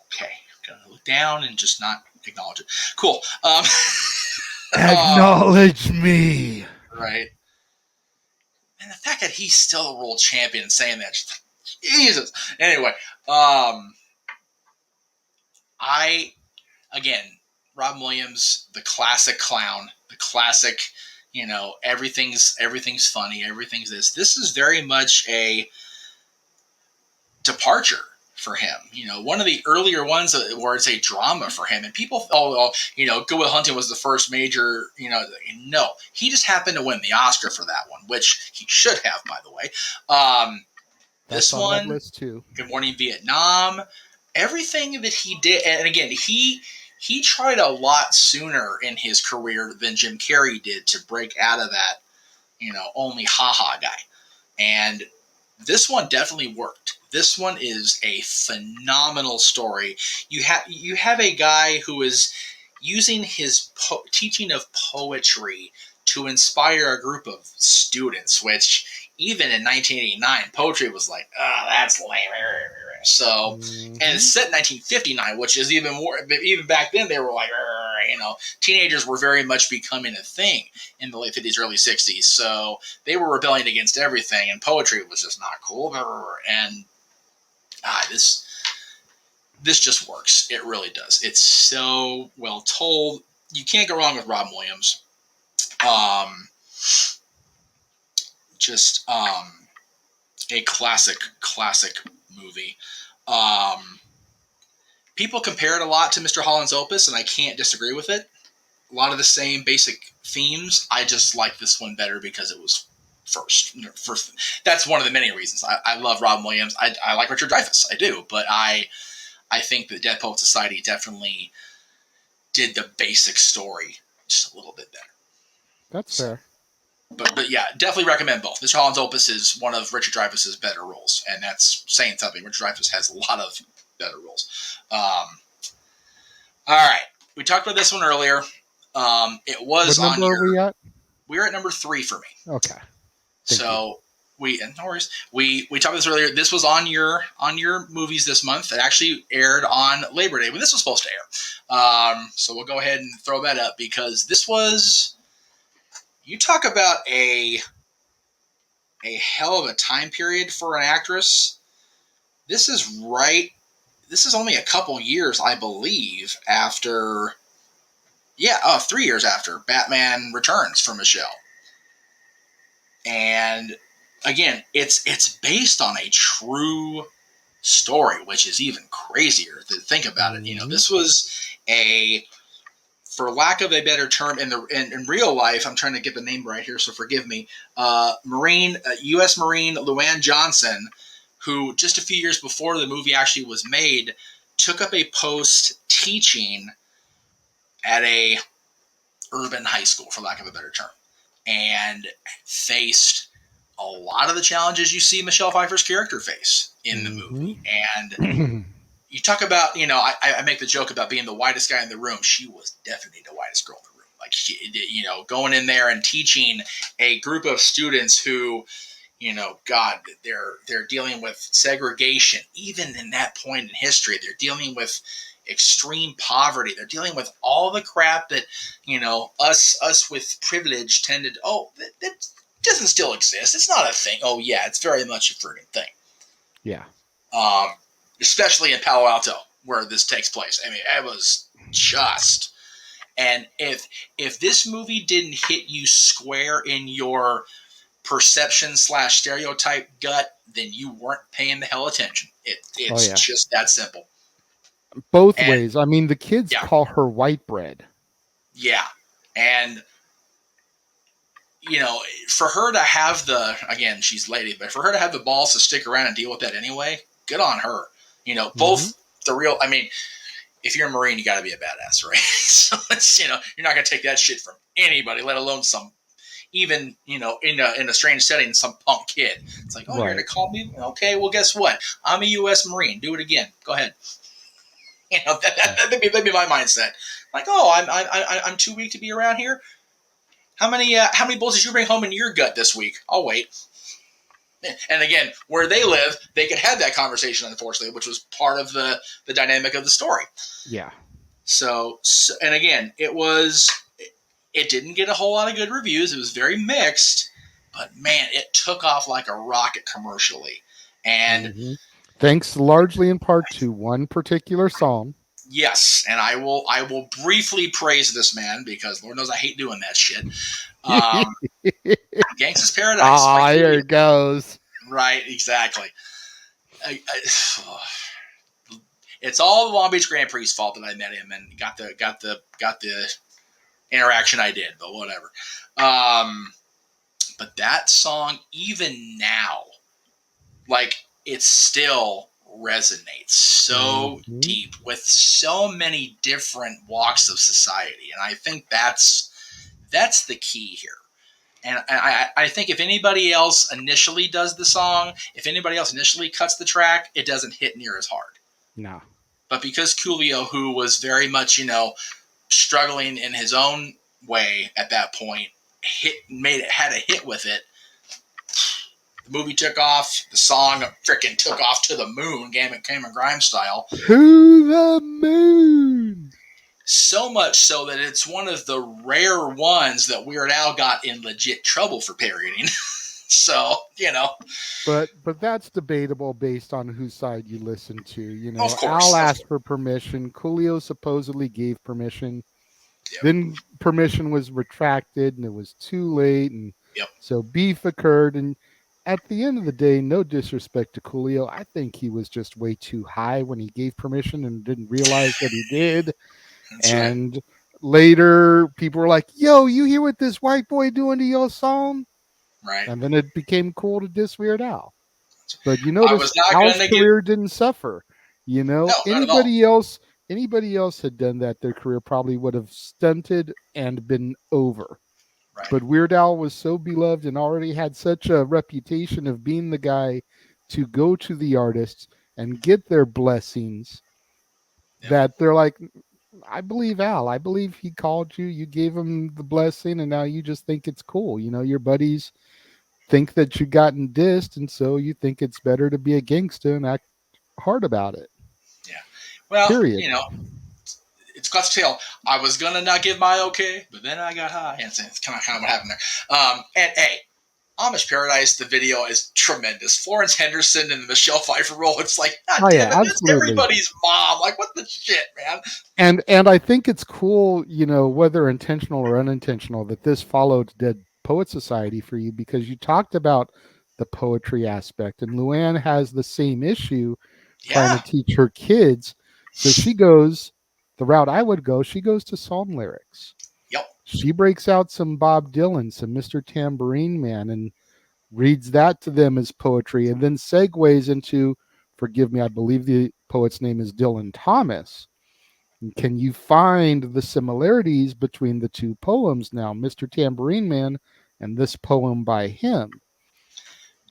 Okay, gonna look down and just not acknowledge it. Cool. Acknowledge me. Right. And the fact that he's still a world champion saying that, Jesus. Anyway, Robin Williams, the classic clown, the classic, everything's funny, everything's this. This is very much a departure for him. One of the earlier ones where it's a drama for him, and people, Good Will Hunting was the first major, no, he just happened to win the Oscar for that one, which he should have, by the way. This on one, that list too. Good Morning Vietnam, everything that he did, and again, he tried a lot sooner in his career than Jim Carrey did to break out of that, only ha-ha guy. And this one definitely worked. This one is a phenomenal story. You have a guy who is using his teaching of poetry to inspire a group of students, which even in 1989, poetry was like, oh, that's lame. So, and it's set in 1959, which is even more, even back then they were like, teenagers were very much becoming a thing in the late 50s, early 60s. So they were rebelling against everything, and poetry was just not cool. And this just works. It really does. It's so well told. You can't go wrong with Robin Williams. A classic movie. People compare it a lot to Mr. Holland's Opus, and I can't disagree with it. A lot of the same basic themes. I just like this one better because it was first. That's one of the many reasons. I love Robin Williams. I like Richard Dreyfuss. I do, but I think that Dead Poets Society definitely did the basic story just a little bit better. That's fair. But yeah, definitely recommend both. Mr. Holland's Opus is one of Richard Dreyfuss's better roles, and that's saying something. Richard Dreyfuss has a lot of better roles. All right, we talked about this one earlier. It was what number on your. Are we at? We're at number 3 for me. Okay. So no worries. We talked about this earlier. This was on your movies this month. It actually aired on Labor Day when this was supposed to air. So we'll go ahead and throw that up because this was. You talk about a hell of a time period for an actress. This is right. This is only a couple years, I believe, after. Yeah, 3 years after Batman Returns for Michelle. And again, it's based on a true story, which is even crazier to think about it. You know, this was for lack of a better term, in real life, I'm trying to get the name right here, so forgive me. U.S. Marine Luann Johnson, who just a few years before the movie actually was made, took up a post teaching at a urban high school, for lack of a better term, and faced a lot of the challenges you see Michelle Pfeiffer's character face in the movie. And you talk about, I make the joke about being the whitest guy in the room. She was definitely the whitest girl in the room. Like, going in there and teaching a group of students who, God, they're dealing with segregation. Even in that point in history, they're dealing with extreme poverty. They're dealing with all the crap that, us with privilege tended. That doesn't still exist. It's not a thing. Oh yeah, it's very much a friggin' thing. Yeah. Especially in Palo Alto where this takes place. I mean, it was just. And if this movie didn't hit you square in your perception / stereotype gut, then you weren't paying the hell attention. It's just that simple. Both ways. I mean, the kids call her white bread. Yeah. And, for her to have she's lady, but for her to have the balls to stick around and deal with that anyway, good on her. Both the real, I mean, if you're a Marine, you got to be a badass, right? So it's, you're not going to take that shit from anybody, let alone even, in a strange setting, some punk kid. It's like, you're going to call me? Okay, well, guess what? I'm a U.S. Marine. Do it again. Go ahead. That'd be my mindset. Like, I'm too weak to be around here. How many bullets did you bring home in your gut this week? I'll wait. And again, where they live, they could have that conversation, unfortunately, which was part of the dynamic of the story. Yeah. So and again, it didn't get a whole lot of good reviews. It was very mixed, but man, it took off like a rocket commercially. And thanks largely in part to one particular song. Yes, and I will briefly praise this man because Lord knows I hate doing that shit. Gangsta's Paradise. Here it goes. Right, exactly. It's all the Long Beach Grand Prix's fault that I met him and got the interaction I did, but whatever. But that song, even now, like, it still resonates so deep with so many different walks of society, and I think that's the key here. And I think if anybody else initially does the song, if anybody else initially cuts the track, it doesn't hit near as hard. No. But because Coolio, who was very much, struggling in his own way at that point, had a hit with it, the movie took off. The song freaking took off to the moon, Cameron Grimes style. To the moon. So much so that it's one of the rare ones that Weird Al got in legit trouble for parodying. So, But that's debatable based on whose side you listen to. Of course, Al asked for permission. Coolio supposedly gave permission. Yep. Then permission was retracted and it was too late. And so beef occurred. And at the end of the day, no disrespect to Coolio, I think he was just way too high when he gave permission and didn't realize that he did. And later, people were like, yo, you hear what this white boy doing to your song? Right. And then it became cool to diss Weird Al. But you notice Al's career didn't suffer. No, anybody else had done that, their career probably would have stunted and been over. Right. But Weird Al was so beloved and already had such a reputation of being the guy to go to the artists and get their blessings that they're like, I believe Al. I believe he called you. You gave him the blessing, and now you just think it's cool. Your buddies think that you've gotten dissed, and so you think it's better to be a gangster and act hard about it. Yeah. Well, Period. It's classic tale. I was gonna not give my okay, but then I got high. And it's kind of what happened there. And hey, Amish Paradise, the video is tremendous. Florence Henderson and the Michelle Pfeiffer role. It's like, God damn it, that's everybody's mom. Like, what the shit, man? And I think it's cool, whether intentional or unintentional, that this followed Dead Poet Society for you, because you talked about the poetry aspect, and Luann has the same issue trying to teach her kids. So she goes the route I would go. She goes to song lyrics. Yep. She breaks out some Bob Dylan, some Mr. Tambourine Man, and reads that to them as poetry, and then segues into, forgive me, I believe the poet's name is Dylan Thomas. And can you find the similarities between the two poems now, Mr. Tambourine Man and this poem by him?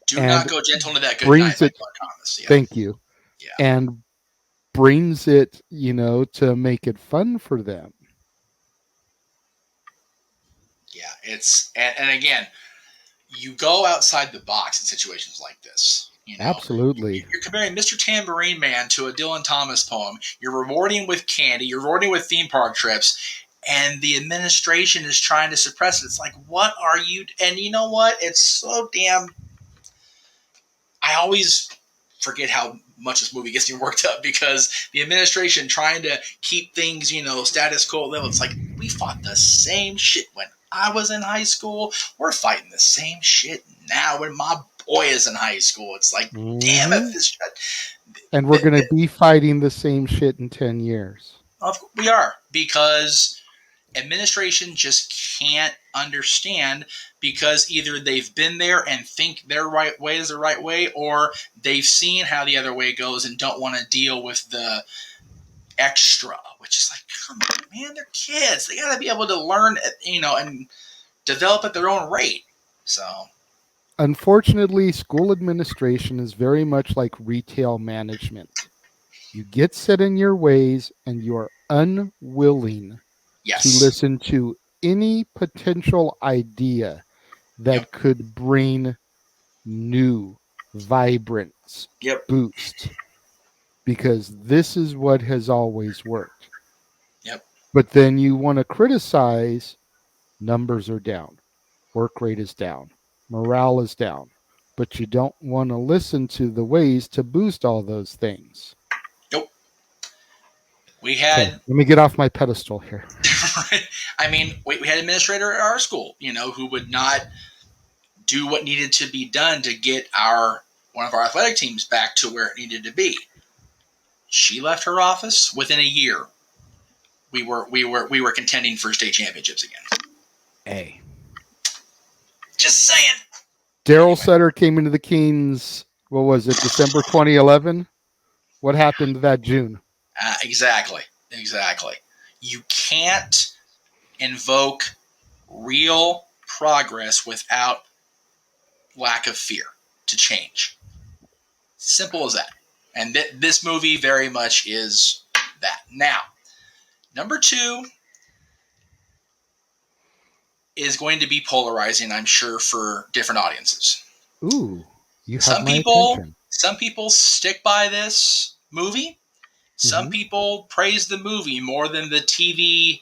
Do not go gentle into that good night by Clark Thomas. Yeah. Thank you. Yeah. And brings it, to make it fun for them. Yeah, it's and again, you go outside the box in situations like this. Absolutely. You're comparing Mr. Tambourine Man to a Dylan Thomas poem. You're rewarding with candy. You're rewarding with theme park trips. And the administration is trying to suppress it. It's like, what are you? And you know what? It's so damn. I always forget how much this movie gets me worked up, because the administration trying to keep things, status quo level. It's like, we fought the same shit when I was in high school. We're fighting the same shit now when my boy is in high school. It's like, damn it. This shit. And we're going to be fighting the same shit in 10 years. We are, because administration just can't understand, because either they've been there and think their right way is the right way, or they've seen how the other way goes and don't want to deal with the extra, which is like, come on, man, they're kids. They got to be able to learn, and develop at their own rate. So, unfortunately, school administration is very much like retail management. You get set in your ways, and you're unwilling to listen to any potential idea that could bring new vibrance, boost, because this is what has always worked. But then you want to criticize, numbers are down, work rate is down, morale is down, but you don't want to listen to the ways to boost all those things. We had. Okay, let me get off my pedestal here. I mean, we had an administrator at our school, who would not do what needed to be done to get one of our athletic teams back to where it needed to be. She left her office within a year. We were contending for state championships again. Hey, just saying. Daryl Sutter came into the Kings. What was it? December 2011. What happened that June? Exactly. You can't invoke real progress without lack of fear to change. Simple as that. And this movie very much is that. Now, number 2 is going to be polarizing, I'm sure, for different audiences. Ooh, you have my attention. Some people stick by this movie. Some people praise the movie more than the TV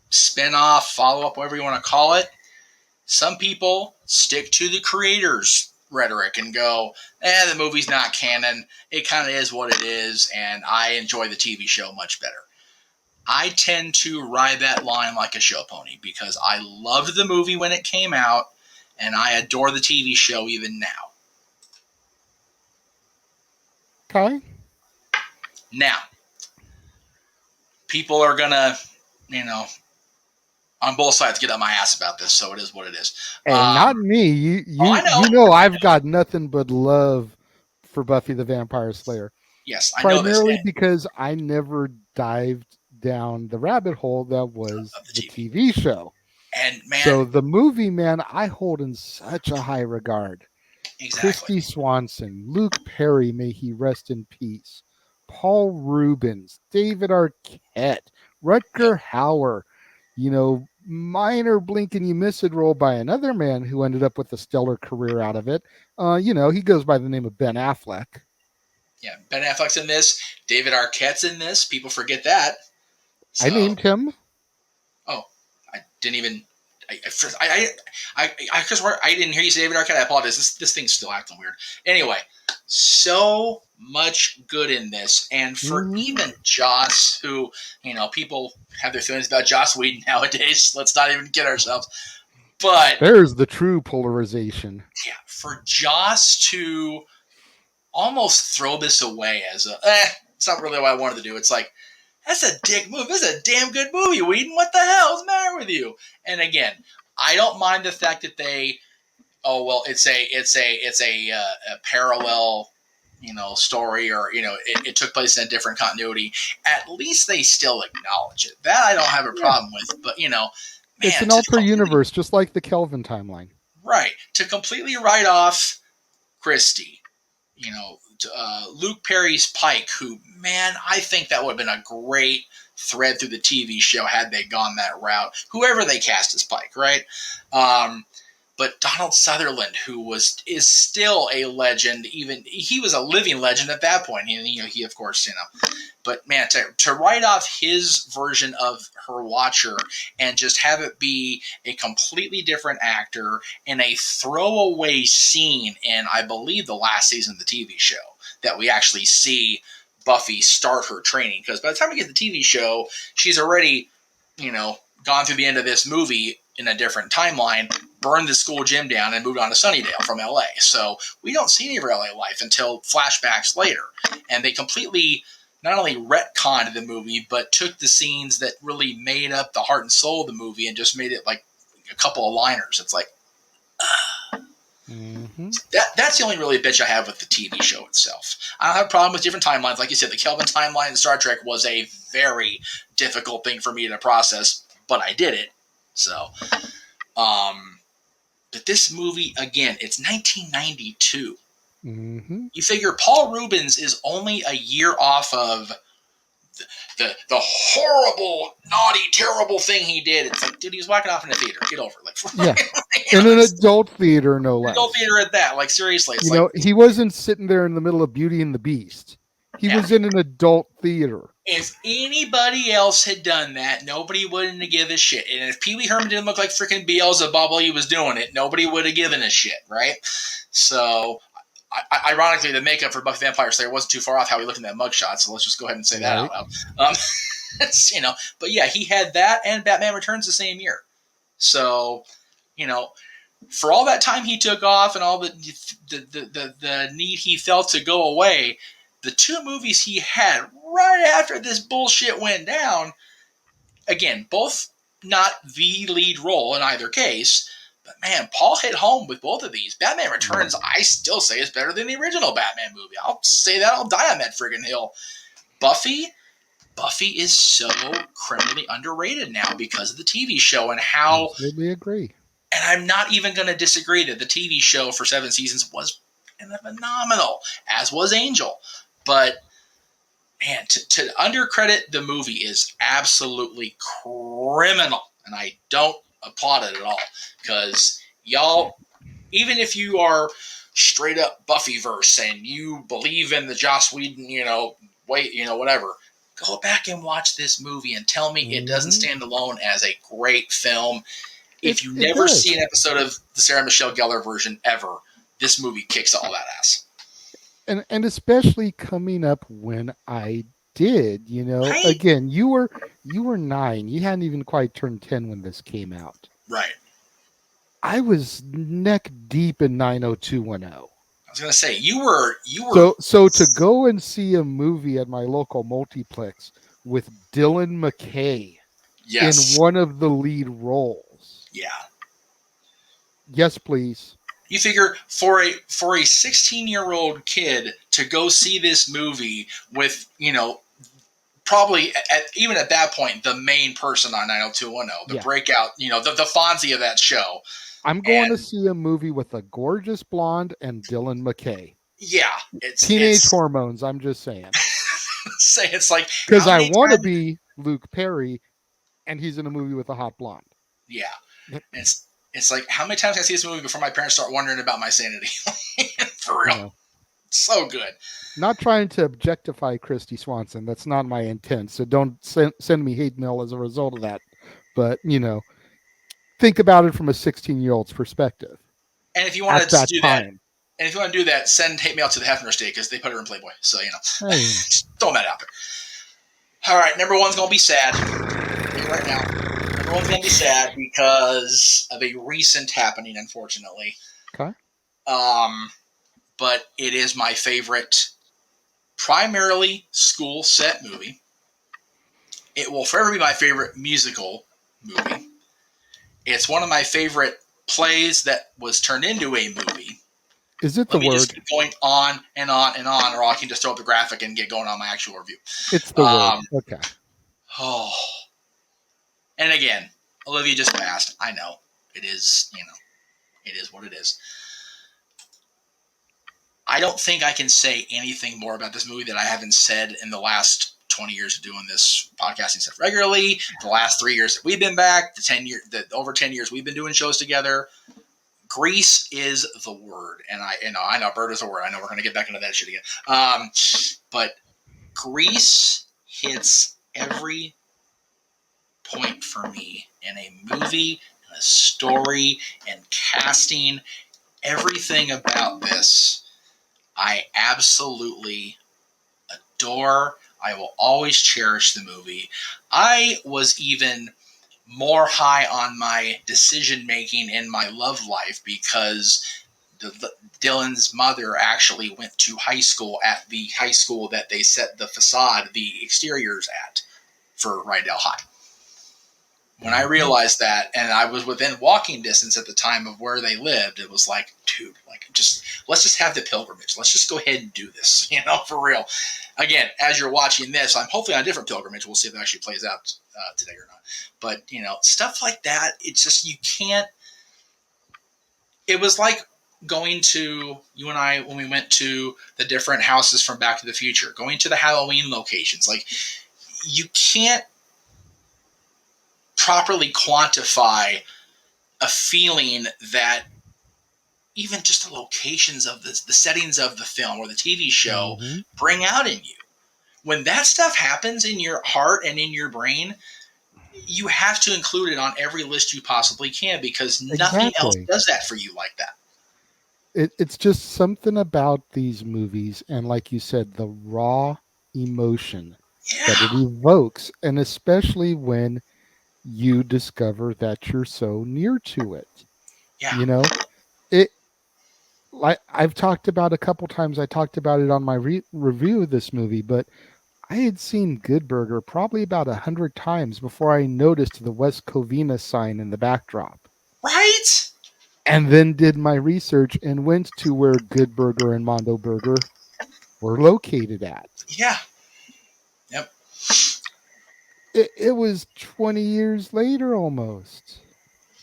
spin-off, follow-up, whatever you want to call it. Some people stick to the creator's rhetoric and go, the movie's not canon. It kind of is what it is, and I enjoy the TV show much better. I tend to ride that line like a show pony, because I loved the movie when it came out, and I adore the TV show even now. Okay. Now, people are going to, on both sides get on my ass about this, so it is what it is. Hey, not me. You I've got nothing but love for Buffy the Vampire Slayer. Yes, I know this. Primarily because I never dived down the rabbit hole that was the TV show. And man, so the movie, man, I hold in such a high regard. Exactly. Christy Swanson, Luke Perry, may he rest in peace. Paul Rubens, David Arquette, Rutger Hauer, minor blink and you miss it role by another man who ended up with a stellar career out of it. He goes by the name of Ben Affleck. Yeah, Ben Affleck's in this. David Arquette's in this. People forget that. So, I named him. Oh, I didn't even. I didn't hear you say David Arquette. I apologize. This thing's still acting weird. Anyway, so much good in this, and for even Joss, who people have their feelings about Joss Whedon nowadays. Let's not even kid ourselves. But there's the true polarization. Yeah, for Joss to almost throw this away as it's not really what I wanted to do. It's like, that's a dick move. This is a damn good movie, Whedon. What the hell's the matter with you? And again, I don't mind the fact that it's a parallel, story, or it took place in a different continuity. At least they still acknowledge it. That I don't have a problem with. But man, it's an alternate universe, just like the Kelvin timeline. Right. To completely write off Christie, Luke Perry's Pike, who, man, I think that would have been a great thread through the TV show had they gone that route. Whoever they cast as Pike, right? But Donald Sutherland, who is still a legend, even he was a living legend at that point. He of course, but man, to write off his version of her Watcher and just have it be a completely different actor in a throwaway scene in, I believe, the last season of the TV show that we actually see Buffy start her training. Because by the time we get the TV show, she's already, gone through the end of this movie in a different timeline, burned the school gym down, and moved on to Sunnydale from LA. So we don't see any of her LA life until flashbacks later. And they completely not only retconned the movie, but took the scenes that really made up the heart and soul of the movie and just made it like a couple of liners. It's like, that's the only really bitch I have with the TV show itself. I don't have a problem with different timelines. Like you said, the Kelvin timeline in Star Trek was a very difficult thing for me to process, but I did it. So, but this movie, again, it's 1992. You figure Paul Rubens is only a year off of the horrible, naughty, terrible thing he did. It's like, dude, he was walking off in a theater. Get over it. Like, in an adult theater, no less. Adult theater at that. Like, seriously. It's he wasn't sitting there in the middle of Beauty and the Beast. He was in an adult theater. If anybody else had done that, nobody wouldn't have given a shit. And if Pee Wee Herman didn't look like freaking Beelzebub while he was doing it, nobody would have given a shit, right? So, ironically, the makeup for Buffy the Vampire Slayer wasn't too far off how he looked in that mugshot, so let's just go ahead and say that out loud. But yeah, he had that and Batman Returns the same year. So, for all that time he took off and all the need he felt to go away, the two movies he had right after this bullshit went down, again, both not the lead role in either case, but man, Paul hit home with both of these. Batman Returns, I still say, is better than the original Batman movie. I'll say that. I'll die on that friggin' hill. Buffy is so criminally underrated now because of the TV show and how... I absolutely agree. And I'm not even going to disagree that the TV show for 7 seasons was phenomenal, as was Angel. But, man, to undercredit the movie is absolutely criminal. And I don't applaud it at all. Because, y'all, even if you are straight up Buffyverse and you believe in the Joss Whedon, whatever, go back and watch this movie and tell me it doesn't stand alone as a great film. If you never see an episode of the Sarah Michelle Gellar version ever, this movie kicks all that ass. And especially coming up when I did, Right. Again, you were 9. You hadn't even quite turned 10 when this came out. Right. I was neck deep in 90210. I was gonna say you were. So to go and see a movie at my local multiplex with Dylan McKay in one of the lead roles. Yeah. Yes, please. You figure for a 16-year-old kid to go see this movie with, probably even at that point, the main person on 90210, the breakout, the Fonzie of that show. I'm going to see a movie with a gorgeous blonde and Dylan McKay. Yeah. Teenage hormones, I'm just saying. It's like... Because I want to be Luke Perry, and he's in a movie with a hot blonde. Yeah. It's like, how many times can I see this movie before my parents start wondering about my sanity? For real. You know, So good. not trying to objectify Christy Swanson. That's not my intent. So don't send me hate mail as a result of that. But, think about it from a 16-year-old's perspective. And if you want At to that do time. that, and if you want to do that, send hate mail to the Hefner State because they put her in Playboy. So, Hey. just throwing that out there. All right, number one's going to be sad. Right now. Number one's going to be sad because of a recent happening, unfortunately. Okay. But it is my favorite, primarily school set movie. It will forever be my favorite musical movie. It's one of my favorite plays that was turned into a movie. Is it Let the me just word? keep going on and on and on, or I can just throw up the graphic and get going on my actual review. It's the word. Okay. Oh. And again, Olivia just passed. I know. It is, it is what it is. I don't think I can say anything more about this movie that I haven't said in the last 20 years of doing this podcasting stuff regularly. The last 3 years that we've been back, the over 10 years we've been doing shows together. Grease is the word, and I know Bird is the word. I know we're going to get back into that shit again. But Grease hits every point for me in a movie, and a story, and casting. Everything about this, I absolutely adore. I will always cherish the movie. I was even more high on my decision making in my love life because Dylan's mother actually went to high school at the high school that they set the facade, the exteriors at for Rydell High. When I realized that, and I was within walking distance at the time of where they lived, it was like, dude, let's just have the pilgrimage. Let's just go ahead and do this, for real. Again, as you're watching this, I'm hopefully on a different pilgrimage. We'll see if it actually plays out today or not. But, stuff like that, it's just, you can't. It was like going to, you and I, when we went to the different houses from Back to the Future, going to the Halloween locations. Like, you can't properly quantify a feeling that even just the locations of the settings of the film or the TV show bring out in you. When that stuff happens in your heart and in your brain, you have to include it on every list you possibly can because nothing else does that for you like that. It's just something about these movies, and like you said, the raw emotion that it evokes, and especially when you discover that you're so near to it. Yeah. Like I've talked about a couple times, I talked about it on my review of this movie, but I had seen Good Burger probably about 100 times before I noticed the West Covina sign in the backdrop. Right? And then did my research and went to where Good Burger and Mondo Burger were located at. Yeah. Yep. It was 20 years later almost.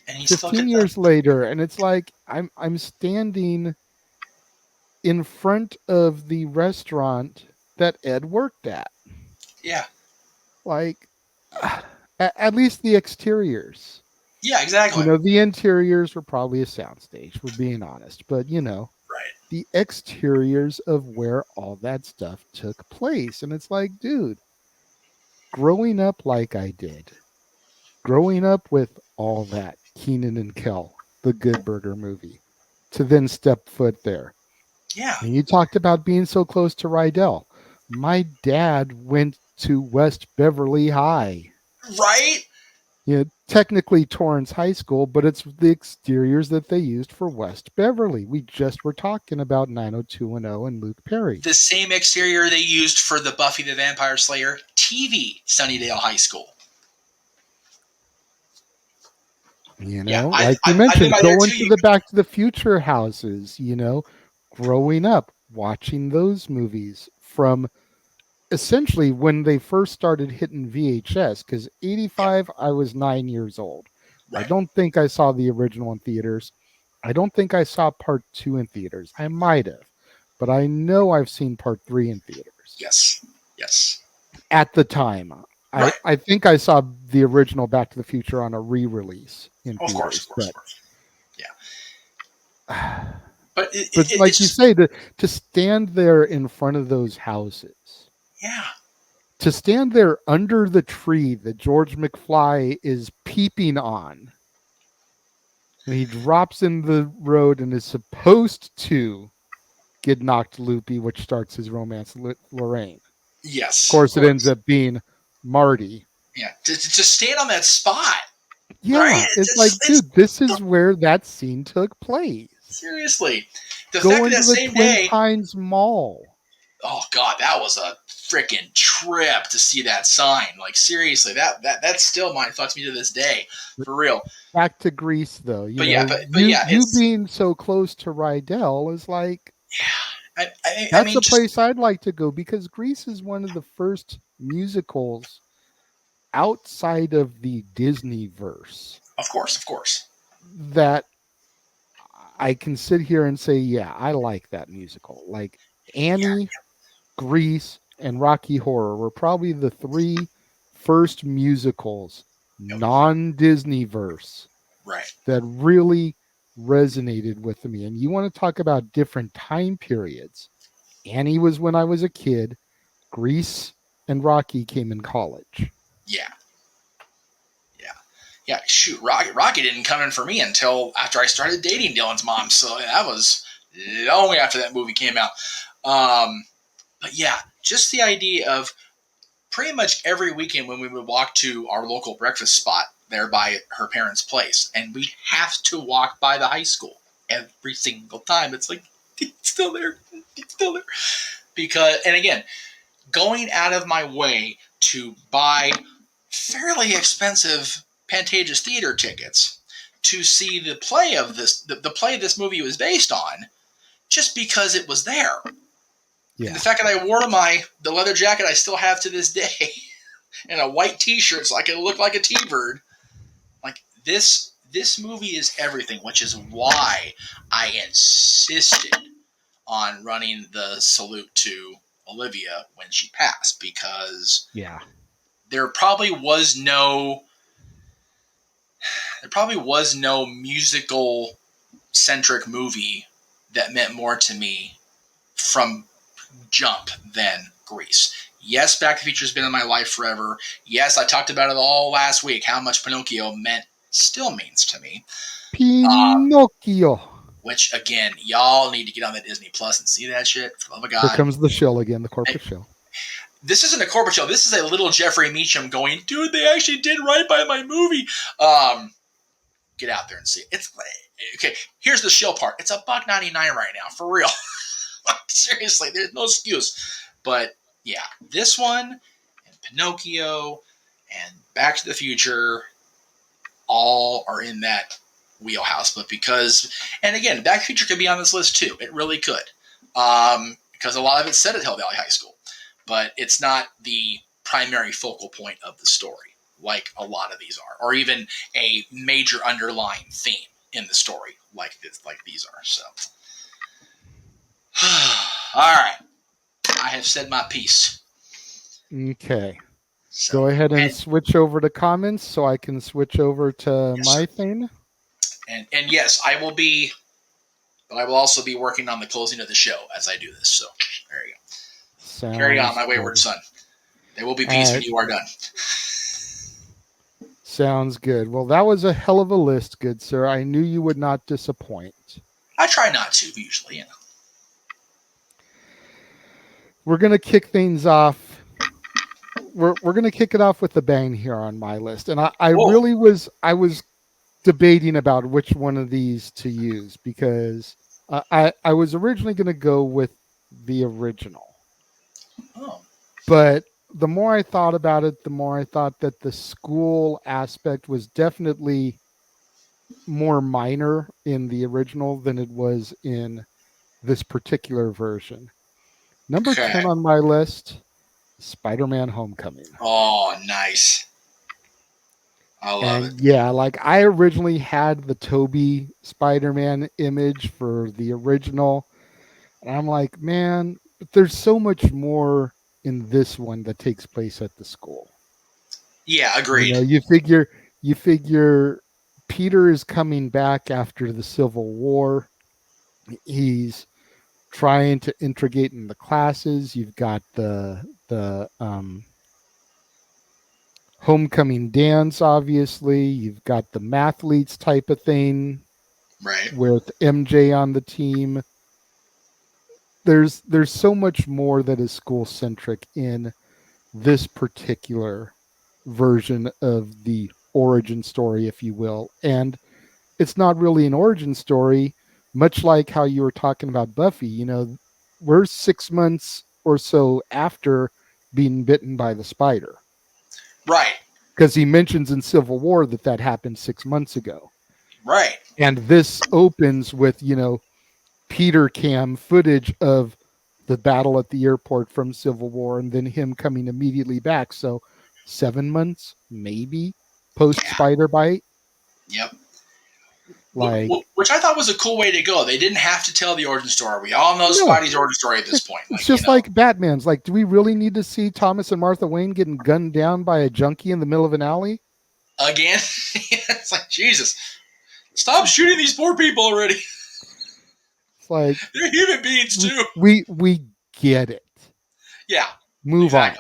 And he's 15 years later, and it's like I'm standing in front of the restaurant that Ed worked at. Yeah. Like, at least the exteriors. Yeah, exactly. The interiors were probably a soundstage, we're being honest. But, right. The exteriors of where all that stuff took place. And it's like, dude, growing up like I did, growing up with all that, Keenan and Kel, the Good Burger movie, to then step foot there. Yeah. And you talked about being so close to Rydell. My dad went to West Beverly High. Right? Technically Torrance High School, but it's the exteriors that they used for West Beverly. We just were talking about 90210 and Luke Perry. The same exterior they used for the Buffy the Vampire Slayer TV Sunnydale High School. Like you mentioned, going to the Back to the Future houses, growing up, watching those movies from essentially when they first started hitting VHS, because 85, I was 9 years old. Right. I don't think I saw the original in theaters. I don't think I saw part 2 in theaters. I might have, but I know I've seen part 3 in theaters. Yes. At the time. I think I saw the original Back to the Future on a re-release in Of theaters, course. Yeah. But but like you say, to stand there in front of those houses, yeah, to stand there under the tree that George McFly is peeping on, and he drops in the road and is supposed to get knocked loopy, which starts his romance with Lorraine. yes. Of course, it ends up being Marty. Yeah, to stand on that spot. Yeah, right? it's like, dude, this is where that scene took place. Seriously, the Go fact into that the same Twin day. Pines Mall. Oh God, that was a freaking trip to see that sign. Like seriously, that still mind fucks me to this day, for real. Back to Greece, though. You being so close to Rydell is like, that's a place I'd like to go, because Greece is one of the first musicals outside of the Disney verse. Of course. That I can sit here and say, yeah, I like that musical. Like Annie, Grease, and Rocky Horror were probably the 3 first musicals, non-Disney verse, that really resonated with me. And you want to talk about different time periods. Annie was when I was a kid. Grease and Rocky came in college. Yeah, shoot, Rocky didn't come in for me until after I started dating Dylan's mom, so that was long after that movie came out. But yeah, just the idea of pretty much every weekend when we would walk to our local breakfast spot there by her parents' place, and we have to walk by the high school every single time. It's like, it's still there. Because, and again, going out of my way to buy fairly expensive Pantages theater tickets to see the play of this, the play this movie was based on, just because it was there. Yeah. And the fact that I wore the leather jacket I still have to this day, and a white T-shirt so I could look like a T-bird, like this movie is everything, which is why I insisted on running the salute to Olivia when she passed, because there probably was no musical centric movie that meant more to me from jump than Grease. Yes, Back to the Future has been in my life forever. Yes, I talked about it all last week, how much Pinocchio still means to me. Pinocchio. Which, again, y'all need to get on the Disney Plus and see that shit, for the love of God. Here comes the shill again, the corporate shill. This isn't a corporate show. This is a little Jeffrey Meacham going, dude, they actually did right by my movie. Get out there and see it. It's okay. Here's the shill part. It's $1.99 right now, for real. Seriously, there's no excuse. But yeah, this one and Pinocchio and Back to the Future all are in that wheelhouse. But because, and again, Back to the Future could be on this list too. It really could, because a lot of it's set at Hill Valley High School. But it's not the primary focal point of the story, like a lot of these are, or even a major underlying theme in the story, like these are. So, all right, I have said my piece. Okay, so, go ahead and switch over to comments, so I can switch over to my thing. And yes, I will be, but I will also be working on the closing of the show as I do this. So there you go. Carry on, my wayward son. There will be peace when you are done. Sounds good. Well, that was a hell of a list, good sir. I knew you would not disappoint. I try not to, usually, We're going to kick things off. We're going to kick it off with a bang here on my list. And I was debating about which one of these to use, because I was originally going to go with the original. Oh. But the more I thought about it, the more I thought that the school aspect was definitely more minor in the original than it was in this particular version. Number 10 on my list, Spider-Man Homecoming. Oh, nice. I love it. Yeah, like I originally had the Tobey Spider-Man image for the original. And I'm like, man, but there's so much more in this one that takes place at the school. Yeah, agreed. You figure Peter is coming back after the Civil War. He's trying to integrate in the classes. You've got the homecoming dance, obviously. You've got the mathletes type of thing, Right. with MJ on the team. There's so much more that is school centric in this particular version of the origin story, if you will. And it's not really an origin story, much like how you were talking about Buffy. We're 6 months or so after being bitten by the spider. Right. Because he mentions in Civil War that happened 6 months ago. Right. And this opens with, Peter cam footage of the battle at the airport from Civil War, and then him coming immediately back. So 7 months, maybe, post spider bite. Yep. Which I thought was a cool way to go. They didn't have to tell the origin story. We all know Spidey's origin story at this point. It's just like Batman's. Do we really need to see Thomas and Martha Wayne getting gunned down by a junkie in the middle of an alley? Again? It's like, Jesus. Stop shooting these poor people already. It's like, they're human beings too. We get it. Yeah. Move on.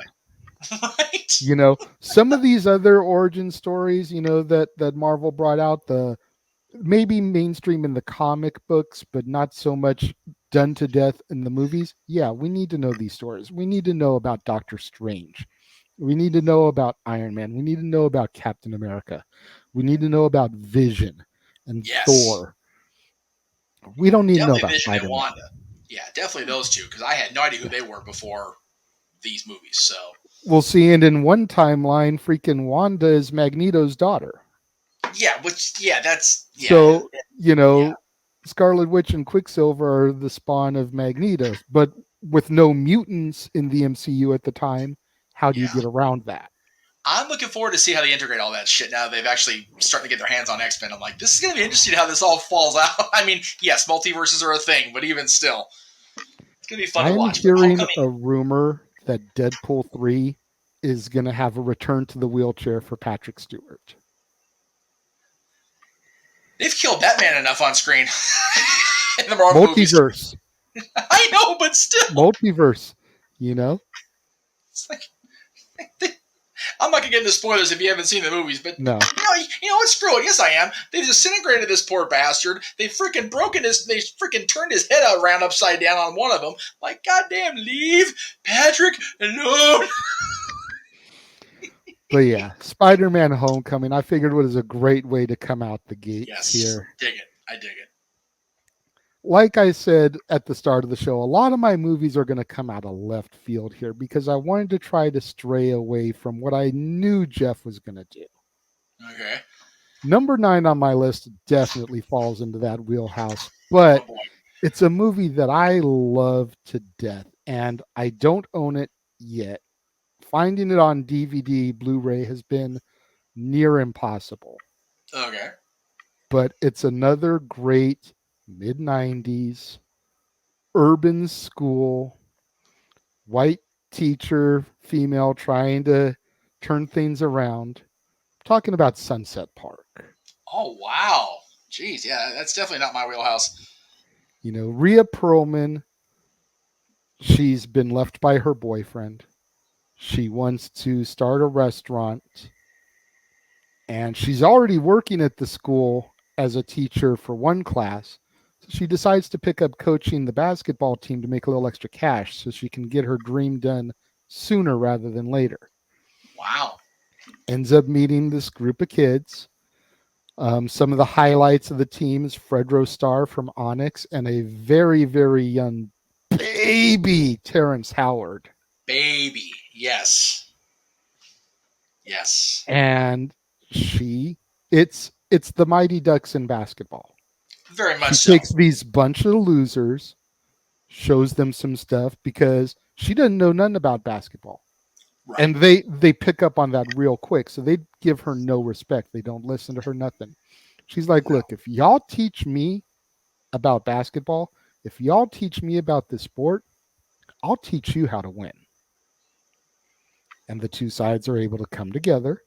Right. Some of these other origin stories, that Marvel brought out, maybe mainstream in the comic books, but not so much done to death in the movies. Yeah, we need to know these stories. We need to know about Doctor Strange. We need to know about Iron Man. We need to know about Captain America. We need to know about Vision and Thor. We don't need to know about Vision Spider-Man. and Wanda. Yeah, definitely those two, because I had no idea who they were before these movies. So we'll see. And in one timeline, freaking Wanda is Magneto's daughter. Yeah, that's... Yeah, so, Scarlet Witch and Quicksilver are the spawn of Magneto, but with no mutants in the MCU at the time, how do you get around that? I'm looking forward to see how they integrate all that shit now that they've actually starting to get their hands on X-Men. I'm like, this is going to be interesting how this all falls out. I mean, yes, multiverses are a thing, but even still, it's going to be fun to watch. I'm hearing a rumor that Deadpool 3 is going to have a return to the wheelchair for Patrick Stewart. They've killed that man enough on screen in the Marvel multiverse. Movies. I know, but still. Multiverse, It's like, I'm not going to get into spoilers if you haven't seen the movies, but no. You know what? Screw it. Yes, I am. They disintegrated this poor bastard. They freaking they freaking turned his head around upside down on one of them. Like, goddamn, leave Patrick alone. But yeah, Spider-Man Homecoming, I figured was a great way to come out the gates here. Dig it. I dig it. Like I said at the start of the show, a lot of my movies are going to come out of left field here because I wanted to try to stray away from what I knew Jeff was going to do. Okay. Number 9 on my list definitely falls into that wheelhouse, but it's a movie that I love to death, and I don't own it yet. Finding it on DVD, Blu-ray has been near impossible. Okay. But it's another great mid-90s urban school, white teacher, female trying to turn things around. I'm talking about Sunset Park. Oh, wow. Jeez, yeah, that's definitely not my wheelhouse. Rhea Perlman, she's been left by her boyfriend. She wants to start a restaurant, and she's already working at the school as a teacher for one class. So she decides to pick up coaching the basketball team to make a little extra cash so she can get her dream done sooner rather than later. Wow. Ends up meeting this group of kids. Some of the highlights of the team is Fredro Starr from Onyx and a very, very young baby Terrence Howard. Baby. Yes. And it's the Mighty Ducks in basketball. Very much She takes these bunch of losers, shows them some stuff because she doesn't know nothing about basketball. Right. And they pick up on that real quick. So they give her no respect. They don't listen to her, nothing. She's like, look, if y'all teach me about basketball, if y'all teach me about this sport, I'll teach you how to win. And the two sides are able to come together.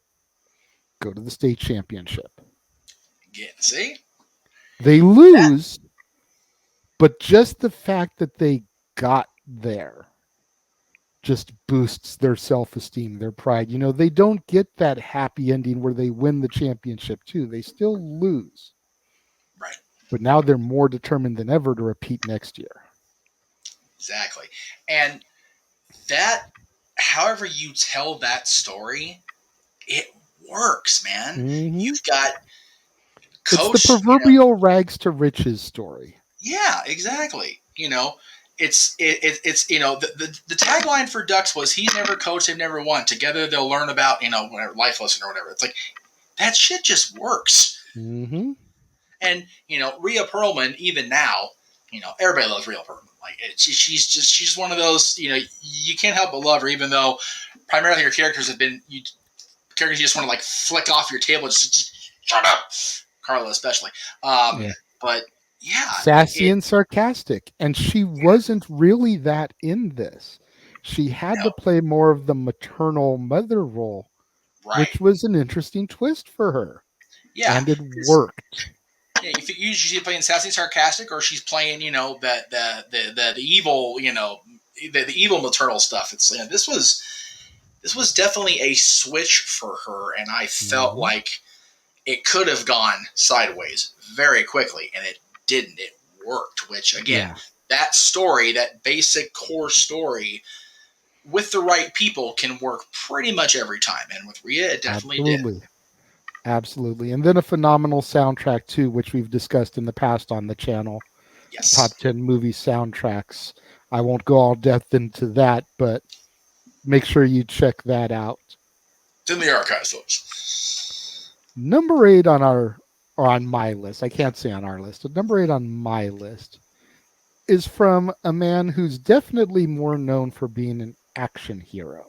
go to the state championship. See? They lose, but just the fact that they got there just boosts their self-esteem, their pride. They don't get that happy ending where they win the championship too. They still lose. Right. But now they're more determined than ever to repeat next year. Exactly. And that, however you tell that story, it works, man. Mm-hmm. You've got Coach. It's the proverbial rags to riches story. Yeah, exactly. It's the tagline for Ducks was he's never coached, they've never won. Together they'll learn about whatever, life lesson or whatever. It's like that shit just works. Mm-hmm. And Rhea Perlman, even now, everybody loves Rhea Perlman. Like she's just one of those. You can't help but love her, even though primarily her characters have been characters you just want to like flick off your table. Just shut up, Carla especially. Yeah. But yeah, sassy and sarcastic, and she wasn't really that in this. She had to play more of the maternal mother role, which was an interesting twist for her. Yeah, and it worked. Yeah, you think usually she's playing sassy and sarcastic, or she's playing the evil the evil maternal stuff. It's this was definitely a switch for her, and I felt like it could have gone sideways very quickly, and it didn't. It worked, which again, that story, that basic core story, with the right people, can work pretty much every time. And with Rhea, it definitely did. Absolutely. And then a phenomenal soundtrack too, which we've discussed in the past on the channel. Yes. Top 10 movie soundtracks. I won't go all depth into that, but make sure you check that out. It's in the archives, folks. Number 8 on my list, I can't say on our list, but number 8 on my list is from a man who's definitely more known for being an action hero.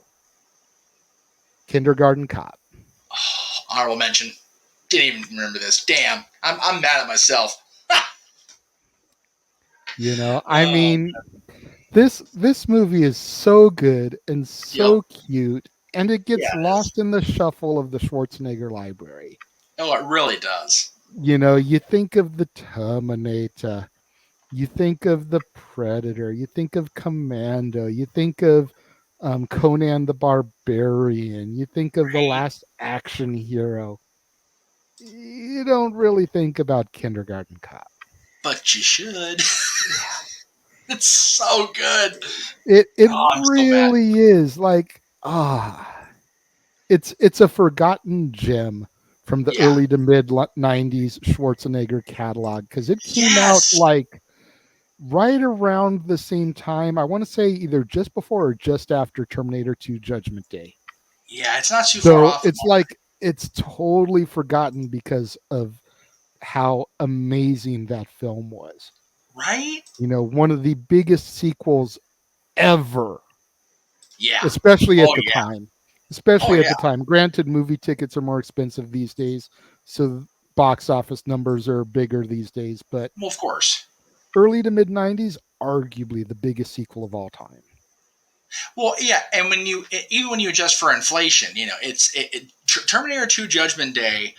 Kindergarten Cop. Oh, honorable mention. Didn't even remember this. Damn. I'm mad at myself. I mean, this movie is so good and so cute, and it gets lost in the shuffle of the Schwarzenegger library. Oh, it really does. You think of the Terminator, you think of the Predator, you think of Commando, you think of Conan the Barbarian, you think of The Last Action Hero. You don't really think about Kindergarten Cop. But you should. It's so good. It really is like it's a forgotten gem from the early to mid 90s Schwarzenegger catalog, because it came out like right around the same time. I want to say either just before or just after Terminator 2 Judgment Day. Yeah, it's not too far off. So it's like it's totally forgotten because of how amazing that film was. Right? One of the biggest sequels ever. Yeah. Especially at the time. Especially at the time. Granted, movie tickets are more expensive these days, so box office numbers are bigger these days. But of course, early to mid 90s, arguably the biggest sequel of all time. Well, yeah, and even when you adjust for inflation, Terminator 2 Judgment Day,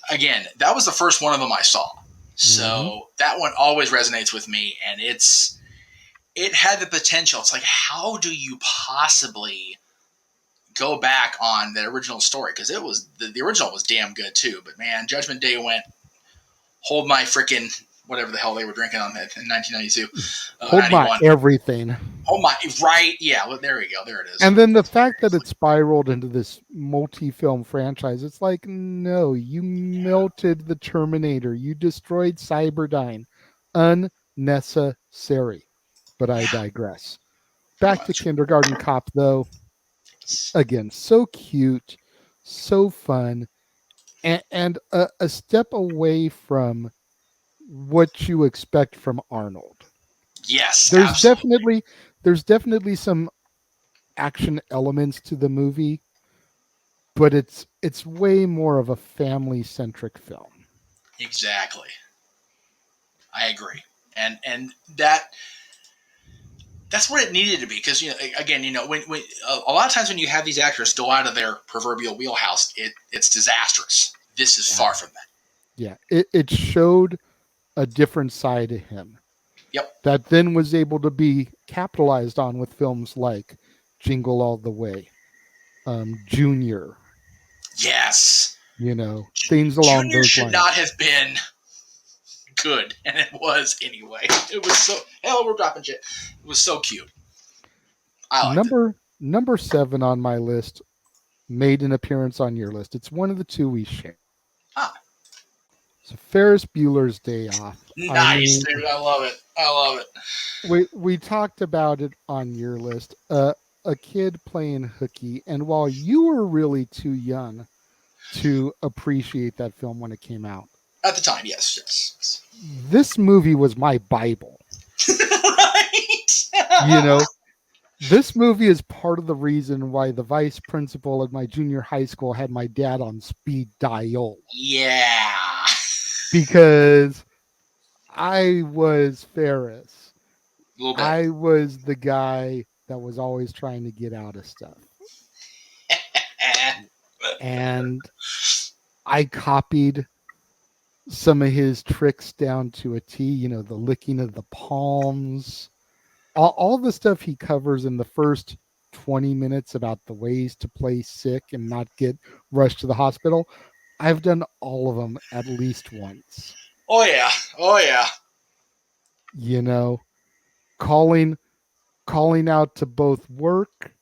again, that was the first one of them I saw. So that one always resonates with me, and it had the potential. It's like, how do you possibly go back on the original story? Because it was the original was damn good too. But man, Judgment Day went hold my frickin' whatever the hell they were drinking on that in 1992. Hold 91. my everything. Oh my, right? Yeah, well, there we go. There it is. And then the fact that it spiraled into this multi-film franchise, it's like, no, you melted the Terminator. You destroyed Cyberdyne. Unnecessary. But I digress. Back to Kindergarten Cop, though. Again, so cute, so fun, and a step away from what you expect from Arnold. Yes, there's definitely some action elements to the movie, but it's way more of a family-centric film. Exactly. I agree. And that That's what it needed to be, because again, when a lot of times when you have these actors go out of their proverbial wheelhouse, it's disastrous. This is far from that. Yeah, it showed a different side of him. Yep. That then was able to be capitalized on with films like Jingle All the Way, Junior. Yes. Things along Junior those should lines. not have been good, and it was anyway. It was so we're dropping shit. It was so cute. I liked it. Number 7 on my list made an appearance on your list. It's one of the two we share. So Ferris Bueller's Day Off. Nice, dude. I love it. We talked about it on your list. A kid playing hooky, and while you were really too young to appreciate that film when it came out. At the time, yes. This movie was my Bible. Right. This movie is part of the reason why the vice principal at my junior high school had my dad on speed dial. Yeah. Because I was Ferris. A little bit. I was the guy that was always trying to get out of stuff. And I copied some of his tricks down to a T, the licking of the palms. All the stuff he covers in the first 20 minutes about the ways to play sick and not get rushed to the hospital. I've done all of them at least once. Oh yeah. Calling out to both work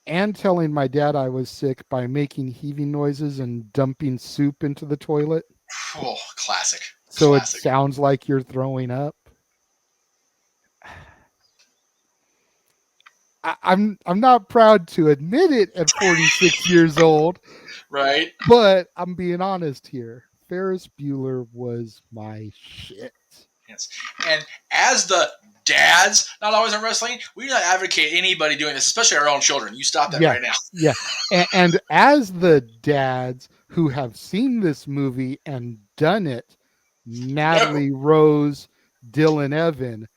and telling my dad I was sick by making heaving noises and dumping soup into the toilet. Oh, classic. So it sounds like you're throwing up. I'm not proud to admit it at 46 years old. Right. But I'm being honest here. Ferris Bueller was my shit. Yes. And as the dads, not always in wrestling, we do not advocate anybody doing this, especially our own children. You stop that right now. Yeah. And as the dads who have seen this movie and done it, Natalie, Rose, Dylan, Evan,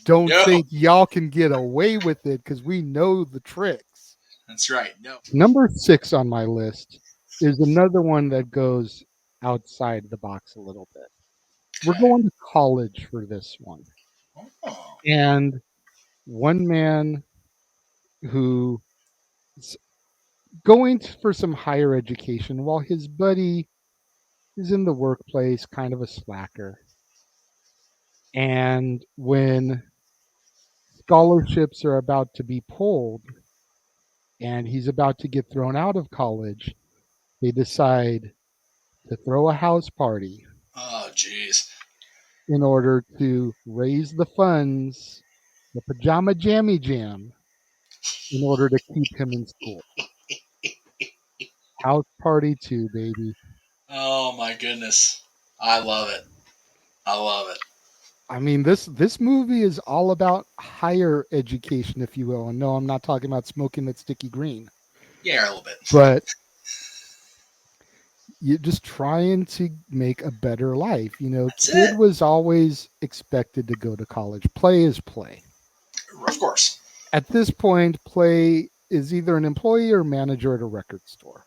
don't think y'all can get away with it because we know the tricks. That's right. No. Number 6 on my list is another one that goes outside the box a little bit. We're going to college for this one. Oh. And one man who is going for some higher education while his buddy is in the workplace, kind of a slacker. And when scholarships are about to be pulled and he's about to get thrown out of college, they decide to throw a house party. Oh, jeez. In order to raise the funds, the pajama jammy jam, in order to keep him in school. House party 2, baby. Oh my goodness. I love it. I mean, this movie is all about higher education, if you will. And no, I'm not talking about smoking that sticky green. Yeah, a little bit. But you're just trying to make a better life. Kid was always expected to go to college. Play is play. Of course. At this point, Play is either an employee or manager at a record store.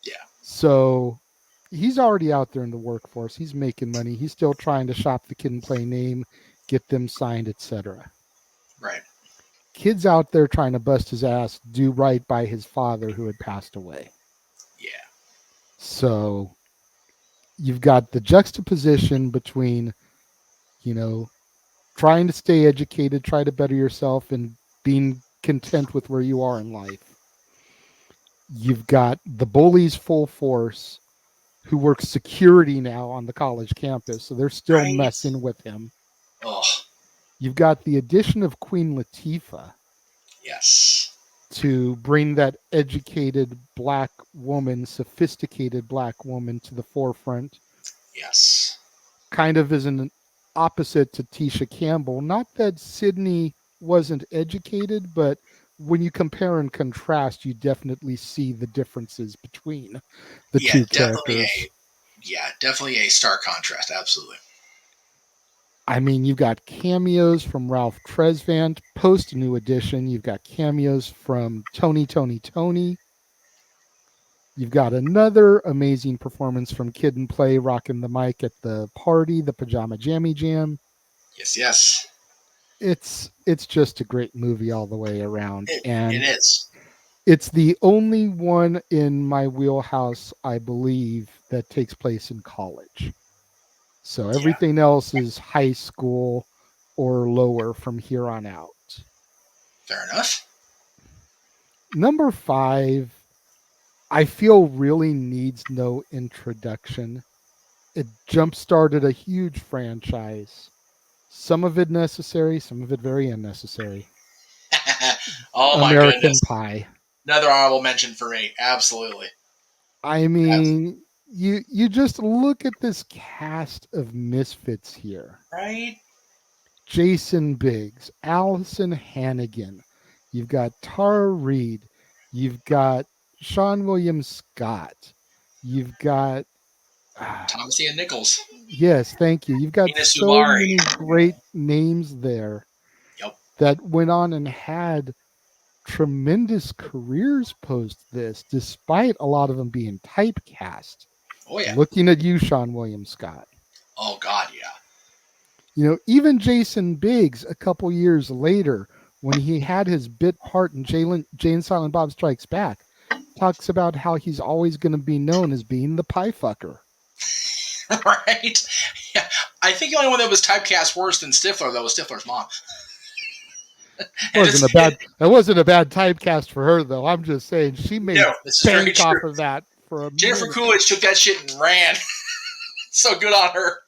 Yeah. So he's already out there in the workforce. He's making money. He's still trying to shop the Kid and Play name, get them signed, etc. Right. Kid's out there trying to bust his ass, do right by his father who had passed away. Yeah. So you've got the juxtaposition between, trying to stay educated, try to better yourself, and being content with where you are in life. You've got the bullies full force who work security now on the college campus, so they're still messing with him. Oh. You've got the addition of Queen Latifah. Yes. To bring that educated black woman, sophisticated black woman to the forefront. Yes. Kind of as an opposite to Tisha Campbell. Not that Sydney wasn't educated, but when you compare and contrast, you definitely see the differences between the two characters. Definitely a stark contrast. Absolutely. I mean, you've got cameos from Ralph Tresvant, post New Edition. You've got cameos from Tony. You've got another amazing performance from Kid and Play rocking the mic at the party, the Pajama Jammy Jam. Yes. It's just a great movie all the way around. It is. It's the only one in my wheelhouse, I believe, that takes place in college. So everything else is high school or lower from here on out. Fair enough. Number 5, I feel really needs no introduction. It jump-started a huge franchise. Some of it necessary, some of it very unnecessary. Oh my American goodness. Pie. Another honorable mention for me. Absolutely. I mean, you just look at this cast of misfits here. Right? Jason Biggs, Allison Hannigan. You've got Tara Reid. You've got Sean William Scott. You've got Thomas Ian Nichols. Yes, thank you. You've got Nina so Subari. many great names there that went on and had tremendous careers post this, despite a lot of them being typecast. Oh, yeah. Looking at you, Sean William Scott. Oh, God, yeah. You know, even Jason Biggs, a couple years later, when he had his bit part in Jane Silent Bob Strikes Back, talks about how he's always going to be known as being the pie fucker. Right? Yeah. I think the only one that was typecast worse than Stifler, though, was Stifler's mom. That wasn't a bad typecast for her, though. I'm just saying she made bank off of that for a Jennifer minute. Coolidge took that shit and ran. So good on her.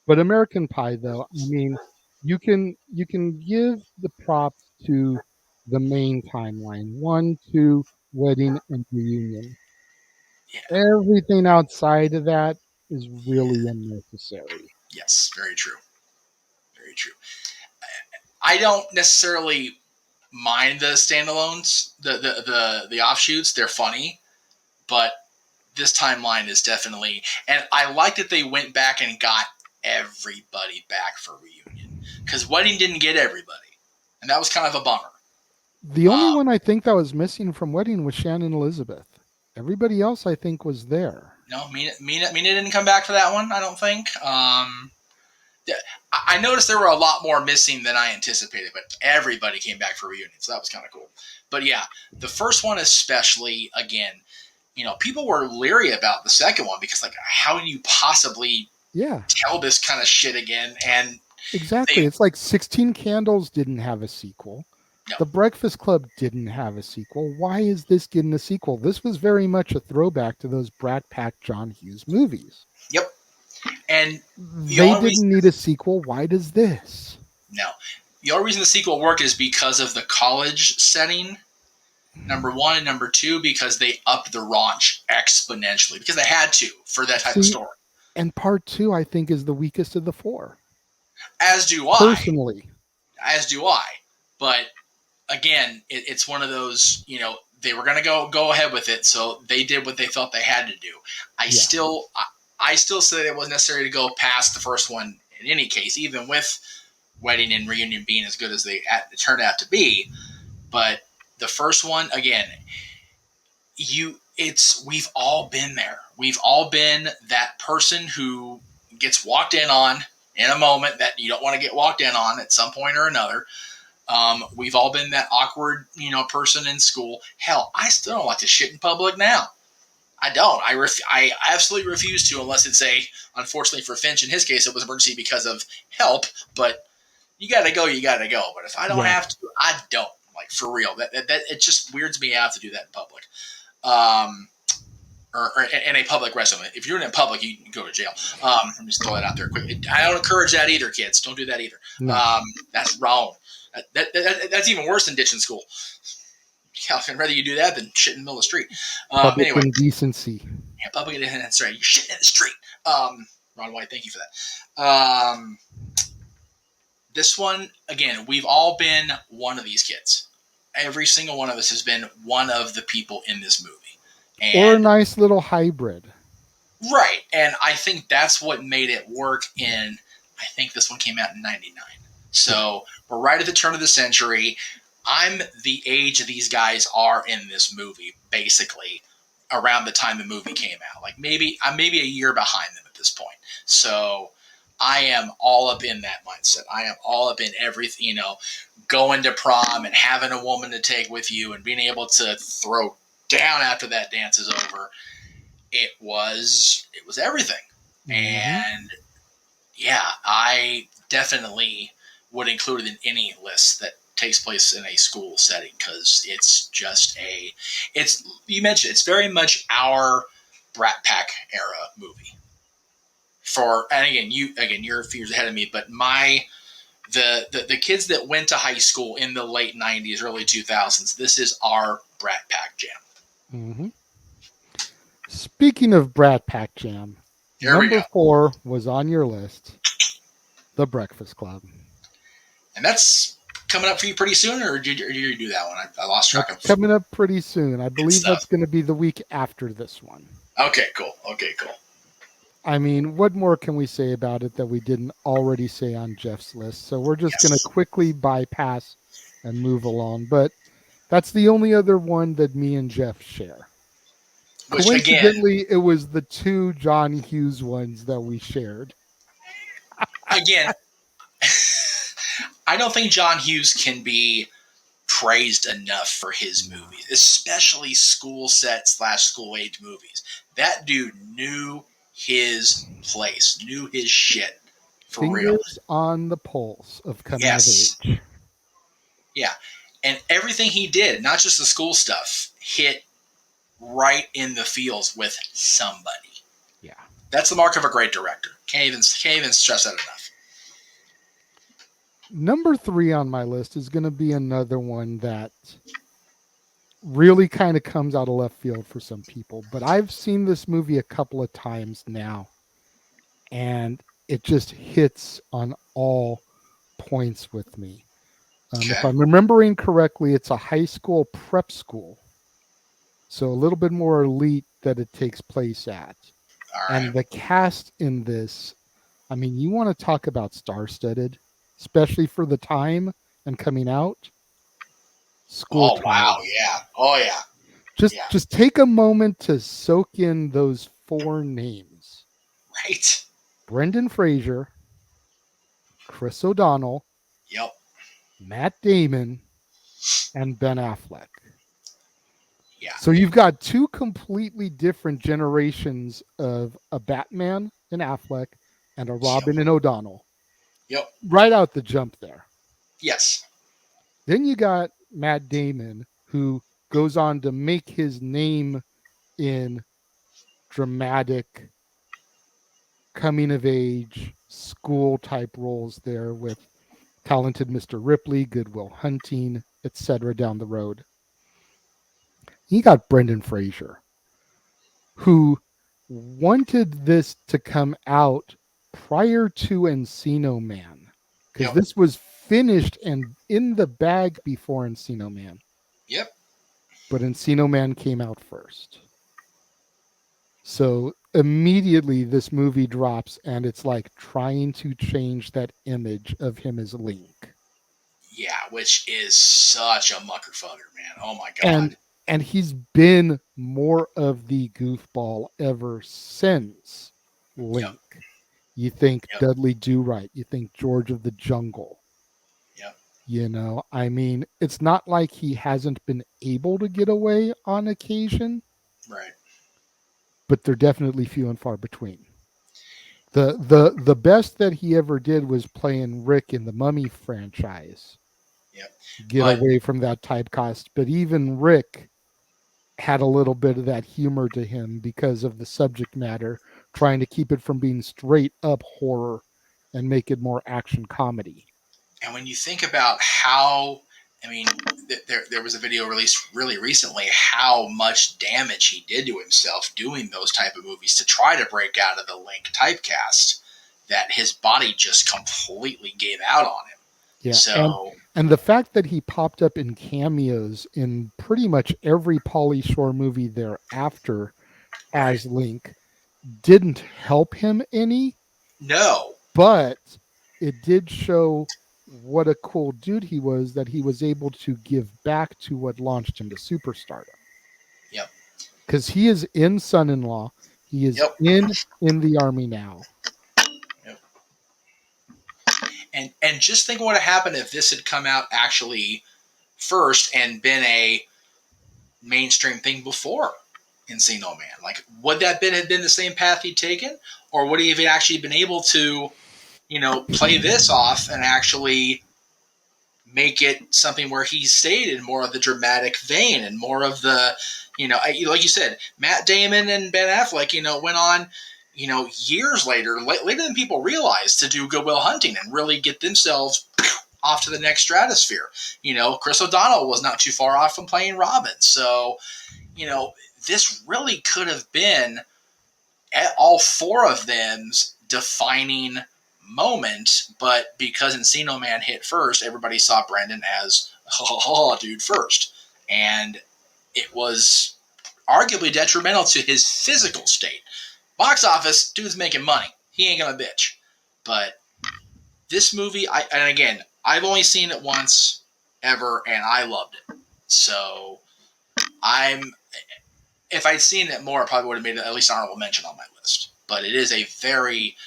But American Pie, though, I mean, you can give the props to the main timeline, 1, 2, wedding and reunion. Yeah. Everything outside of that is really unnecessary. Yes, very true. Very true. I don't necessarily mind the standalones, the offshoots. They're funny, but this timeline is definitely, and I like that they went back and got everybody back for reunion, because wedding didn't get everybody, and that was kind of a bummer. The only one I think that was missing from wedding was Shannon Elizabeth. Everybody else, I think, was there. No, Mina didn't come back for that one, I don't think. I noticed there were a lot more missing than I anticipated, but everybody came back for reunion, so that was kind of cool. But yeah, the first one especially, again, you know, people were leery about the second one because, like, how do you possibly tell this kind of shit again? And exactly, it's like 16 Candles didn't have a sequel. No. The Breakfast Club didn't have a sequel. Why is this getting a sequel? This was very much a throwback to those Brat Pack John Hughes movies. Yep. And they didn't need a sequel. Why does this? No. The only reason the sequel worked is because of the college setting, number one, and number two, because they upped the raunch exponentially, because they had to for that type of story. And part 2, I think, is the weakest of the 4. As do I. Personally. As do I. But, again, it's one of those, you know, they were going to go ahead with it, so they did what they felt they had to do. I still say it wasn't necessary to go past the first one in any case, even with wedding and reunion being as good as they turned out to be. But the first one, again, we've all been there. We've all been that person who gets walked in on in a moment that you don't want to get walked in on at some point or another. We've all been that awkward, you know, person in school. Hell, I still don't like to shit in public now. I don't. I absolutely refuse to, unless it's unfortunately for Finch, in his case, it was emergency because of help. But you gotta go, you gotta go. But if I don't have to, I don't. Like, for real. That it just weirds me out to do that in public. Or in a public restroom. If you're in public, you can go to jail. I'm just throw that out there quickly. I don't encourage that either, kids. Don't do that either. No. That's wrong. That's even worse than ditching school. I'd rather you do that than shit in the middle of the street. Public anyway. indecency. Yeah, public indecency. That's right. You're shitting in the street. Ron White, thank you for that. This one, again, we've all been one of these kids. Every single one of us has been one of the people in this movie. Or a nice little hybrid. Right. And I think that's what made it work I think this one came out in 99. So we're right at the turn of the century. I'm the age these guys are in this movie, basically, around the time the movie came out. Like I'm maybe a year behind them at this point. So I am all up in that mindset. I am all up in everything, going to prom and having a woman to take with you and being able to throw down after that dance is over. It was everything. Mm-hmm. And yeah, I definitely would include it in any list that takes place in a school setting, because it's just you mentioned it's very much our Brat Pack era movie. And again, you're a few years ahead of me, but the kids that went to high school in the late 90s, early 2000s, this is our Brat Pack jam. Mm-hmm. Speaking of Brat Pack jam, number 4 was on your list, The Breakfast Club. And that's coming up for you pretty soon, or did you do that one? I lost track of. Coming up pretty soon. I believe that's going to be the week after this one. Okay, cool. I mean, what more can we say about it that we didn't already say on Jeff's list? So we're just going to quickly bypass and move along. But that's the only other one that me and Jeff share. Which, coincidentally, it was the 2 John Hughes ones that we shared. Again, I don't think John Hughes can be praised enough for his movies, especially school set / school age movies. That dude knew his place, knew his shit, for Fingers real. On the pulse of coming of age. Yeah, and everything he did, not just the school stuff, hit right in the feels with somebody. Yeah, that's the mark of a great director. Can't even stress that enough. Number 3 on my list is going to be another one that really kind of comes out of left field for some people, but I've seen this movie a couple of times now, and it just hits on all points with me. If I'm remembering correctly, it's a high school prep school, so a little bit more elite that it takes place at. All right. And the cast in this, I mean, you want to talk about star-studded, especially for the time and coming out. School Trial. Wow, yeah. Oh, yeah. Just take a moment to soak in those 4 names. Right. Brendan Fraser, Chris O'Donnell, yep, Matt Damon, and Ben Affleck. Yeah. So you've got 2 completely different generations of a Batman in Affleck and a Robin in O'Donnell. Yep. Right out the jump there. Yes. Then you got Matt Damon, who goes on to make his name in dramatic, coming of age, school type roles there with Talented Mr. Ripley, Good Will Hunting, etc. down the road. You got Brendan Fraser, who wanted this to come out prior to Encino Man, because this was finished and in the bag before Encino Man. Yep. But Encino Man came out first. So immediately this movie drops, and it's like trying to change that image of him as Link. Yeah, which is such a muckerfucker, man. Oh my God. And he's been more of the goofball ever since Link. Yep. You think Dudley Do-Right, you think George of the Jungle. Yep. You know, I mean, it's not like he hasn't been able to get away on occasion. Right. But they're definitely few and far between. The best that he ever did was playing Rick in the Mummy franchise. Yep. Get away from that typecast. But even Rick had a little bit of that humor to him because of the subject matter, trying to keep it from being straight up horror and make it more action comedy. And when you think about how, I mean, there was a video released really recently how much damage he did to himself doing those type of movies to try to break out of the Link typecast, that his body just completely gave out on him. Yeah. So, and the fact that he popped up in cameos in pretty much every Pauly Shore movie thereafter as Link, didn't help him any, No. but it did show what a cool dude he was, that he was able to give back to what launched him to superstardom. Yep. Because he is in Son-in-Law. He is Yep. in the Army now. Yep. And just think what would have happened if this had come out actually first and been a mainstream thing before Encino Man. Like, would that have been the same path he'd taken? Or would he have actually been able to, play this off and actually make it something where he stayed in more of the dramatic vein and more of the, like you said, Matt Damon and Ben Affleck, went on, years later than people realized, to do Good Will Hunting and really get themselves off to the next stratosphere. Chris O'Donnell was not too far off from playing Robin. So, this really could have been all four of them's defining moment, but because Encino Man hit first, everybody saw Brendan as dude first, and it was arguably detrimental to his physical state. Box office, dude's making money, he ain't gonna bitch. But this movie, I've only seen it once ever, and I loved it. So if I'd seen it more, I probably would have made at least an honorable mention on my list. But it is a very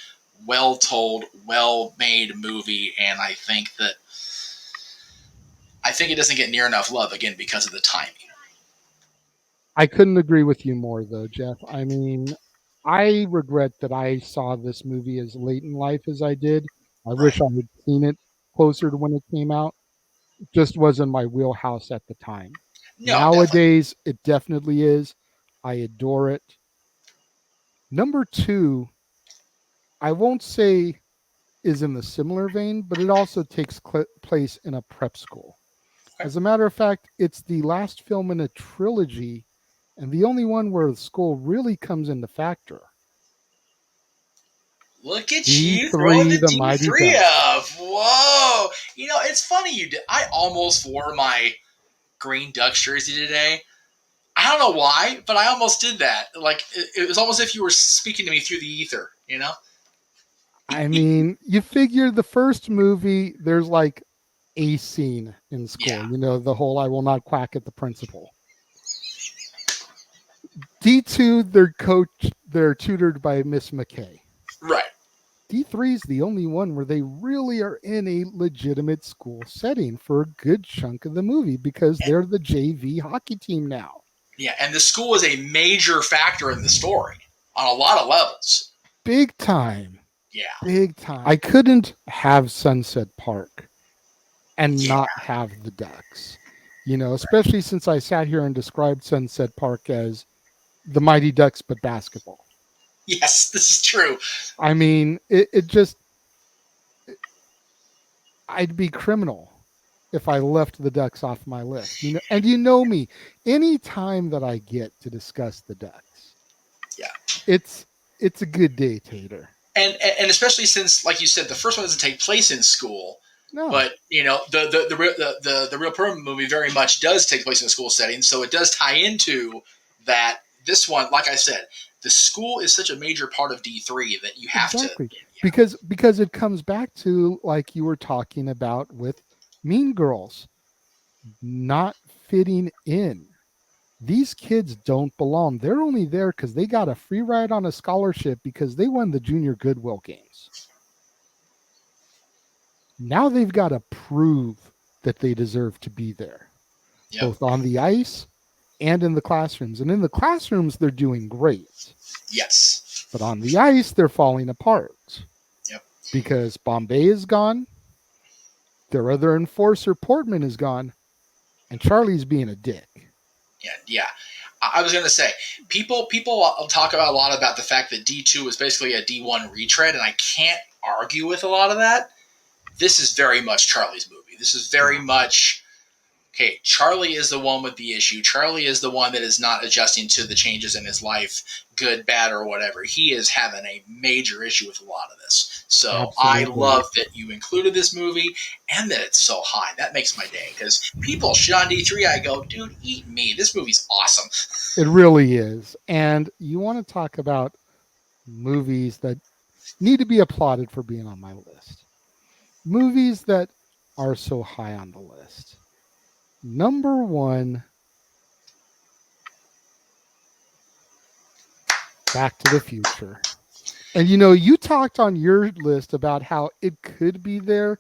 well-told, well-made movie, and I think it doesn't get near enough love, again, because of the timing. I couldn't agree with you more, though, Jeff. I mean, I regret that I saw this movie as late in life as I did. I wish I had seen it closer to when it came out. It just wasn't my wheelhouse at the time. No, nowadays, it definitely is. I adore it. Number 2, I won't say is in the similar vein, but it also takes place in a prep school. Okay. As a matter of fact, it's the last film in a trilogy, and the only one where the school really comes into factor. Look at you throwing the D3 up. Whoa. It's funny you did. I almost wore my green Ducks jersey today. I don't know why, but I almost did that. Like, it was almost as if you were speaking to me through the ether, I mean, you figure the first movie, there's like a scene in school, yeah. The whole I will not quack at the principal. D2, they're tutored by Miss McKay. Right. D3 is the only one where they really are in a legitimate school setting for a good chunk of the movie, because they're the JV hockey team now. Yeah, and the school is a major factor in the story on a lot of levels. Big time. Yeah. Big time. I couldn't have Sunset Park and not have the Ducks. Especially since I sat here and described Sunset Park as the Mighty Ducks, but basketball. Yes, this is true. I mean, I'd be criminal if I left the Ducks off my list. And you know me, any time that I get to discuss the Ducks, it's a good day, Tater. And especially since, like you said, the first one doesn't take place in school. No. But the Real Perm movie very much does take place in a school setting, so it does tie into that. This one, like I said, the school is such a major part of D3 that you have to. Yeah. Because it comes back to, like you were talking about with Mean Girls, not fitting in. These kids don't belong. They're only there because they got a free ride on a scholarship because they won the Junior Goodwill Games. Now they've got to prove that they deserve to be there, both on the ice and in the classrooms. And in the classrooms, they're doing great. Yes. But on the ice, they're falling apart. Yep. Because Bombay is gone, their other enforcer, Portman, is gone, and Charlie's being a dick. Yeah. I was going to say, people talk a lot about the fact that D2 is basically a D1 retread, and I can't argue with a lot of that. This is very much Charlie's movie. This is very much, okay, Charlie is the one with the issue. Charlie is the one that is not adjusting to the changes in his life, good, bad, or whatever. He is having a major issue with a lot of this. So absolutely. I love that you included this movie and that it's so high. That makes my day, because people shit on D3. I go, dude, eat me. This movie's awesome. It really is. And you want to talk about movies that need to be applauded for being on my list. Movies that are so high on the list. Number 1, Back to the Future. And you talked on your list about how it could be there,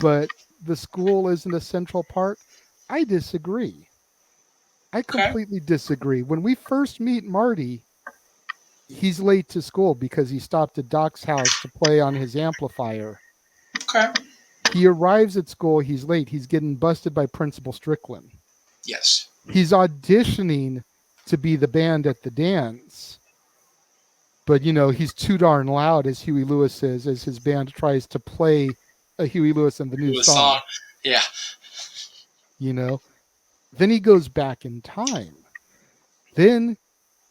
but the school isn't a central part. I disagree. I completely disagree. When we first meet Marty, he's late to school because he stopped at Doc's house to play on his amplifier. Okay. He arrives at school, he's late. He's getting busted by Principal Strickland. Yes. He's auditioning to be the band at the dance. But, he's too darn loud, as Huey Lewis says, as his band tries to play a Huey Lewis and the News song. Yeah. Then he goes back in time. Then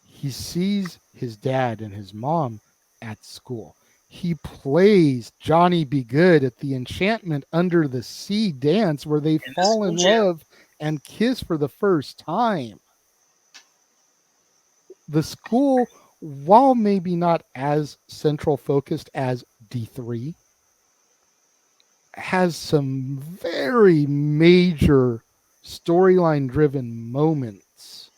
he sees his dad and his mom at school. He plays Johnny Be Good at the Enchantment Under the Sea dance where they fall in love and kiss for the first time. The school, while maybe not as central focused as D3, has some very major storyline driven moments.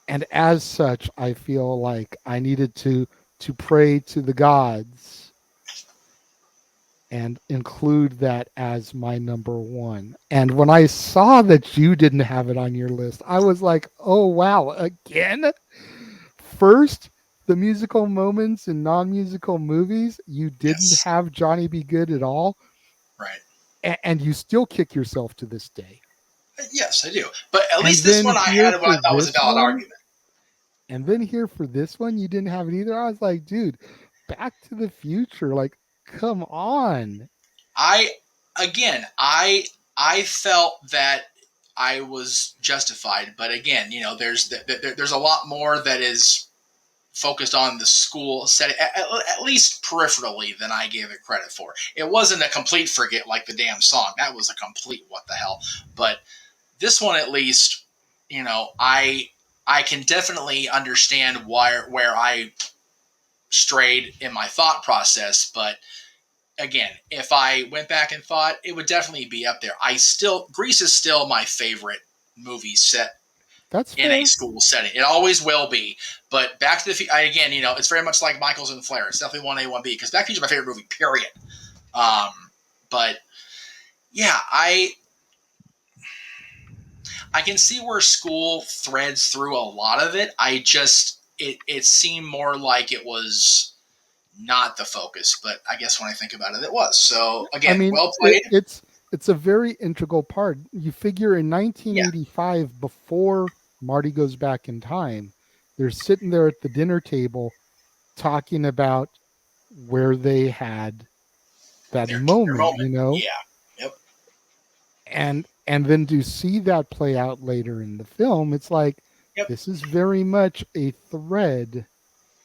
And as such, I feel like I needed to pray to the gods and include that as my number 1. And when I saw that you didn't have it on your list, I was like, oh, wow, again? First, the musical moments in non-musical movies, you didn't have Johnny Be Good at all. Right. And you still kick yourself to this day. Yes, I do. But at least this one I had what I thought was a valid argument. And then here for this one, you didn't have it either. I was like, dude, Back to the Future. Like, come on. I felt that I was justified. But again, there's a lot more that is focused on the school setting, at least peripherally, than I gave it credit for. It wasn't a complete forget like the damn song. That was a complete what the hell. But this one, at least, I can definitely understand where I strayed in my thought process. But again, if I went back and thought, it would definitely be up there. Grease is still my favorite movie set. That's in a school setting. It always will be. But Back to the Future, again, it's very much like Michaels and Flair. It's definitely 1A, 1B, because Back to the Future is my favorite movie, period. But yeah, I can see where school threads through a lot of it. It seemed more like it was not the focus, but I guess when I think about it, it was. So again, well played. It's a very integral part. You figure in 1985, before Marty goes back in time, they're sitting there at the dinner table talking about where they had that moment, Yeah. Yep. And then to see that play out later in the film, it's like, this is very much a thread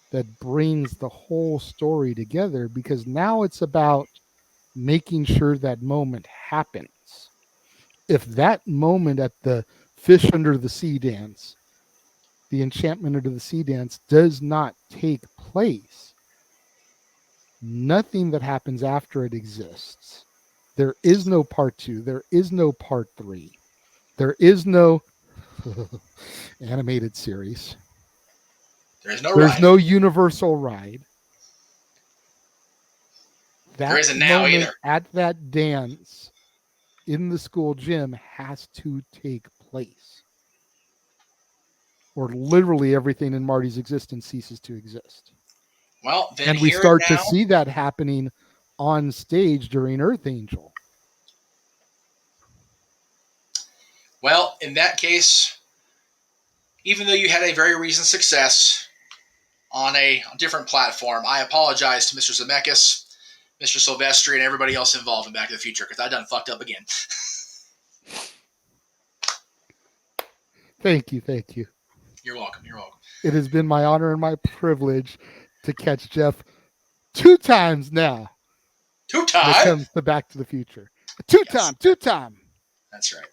that brings the whole story together, because now it's about making sure that moment happens. If that moment at the Fish Under the Sea dance, the Enchantment Under the Sea dance, does not take place, nothing that happens after it exists. There is no part 2. There is no part 3. There is no animated series. There's no universal ride. There isn't now either. At that dance in the school gym has to take place, or literally everything in Marty's existence ceases to exist. Well, then and we start to see that happening on stage during Earth Angel. Well, in that case, even though you had a very recent success on a different platform, I apologize to Mr. Zemeckis, Mr. Silvestri, and everybody else involved in Back to the Future, because I done fucked up again. Thank you. You're welcome. It has been my honor and my privilege to catch Jeff 2 times now. 2 times? When it comes to Back to the Future. Two time. That's right.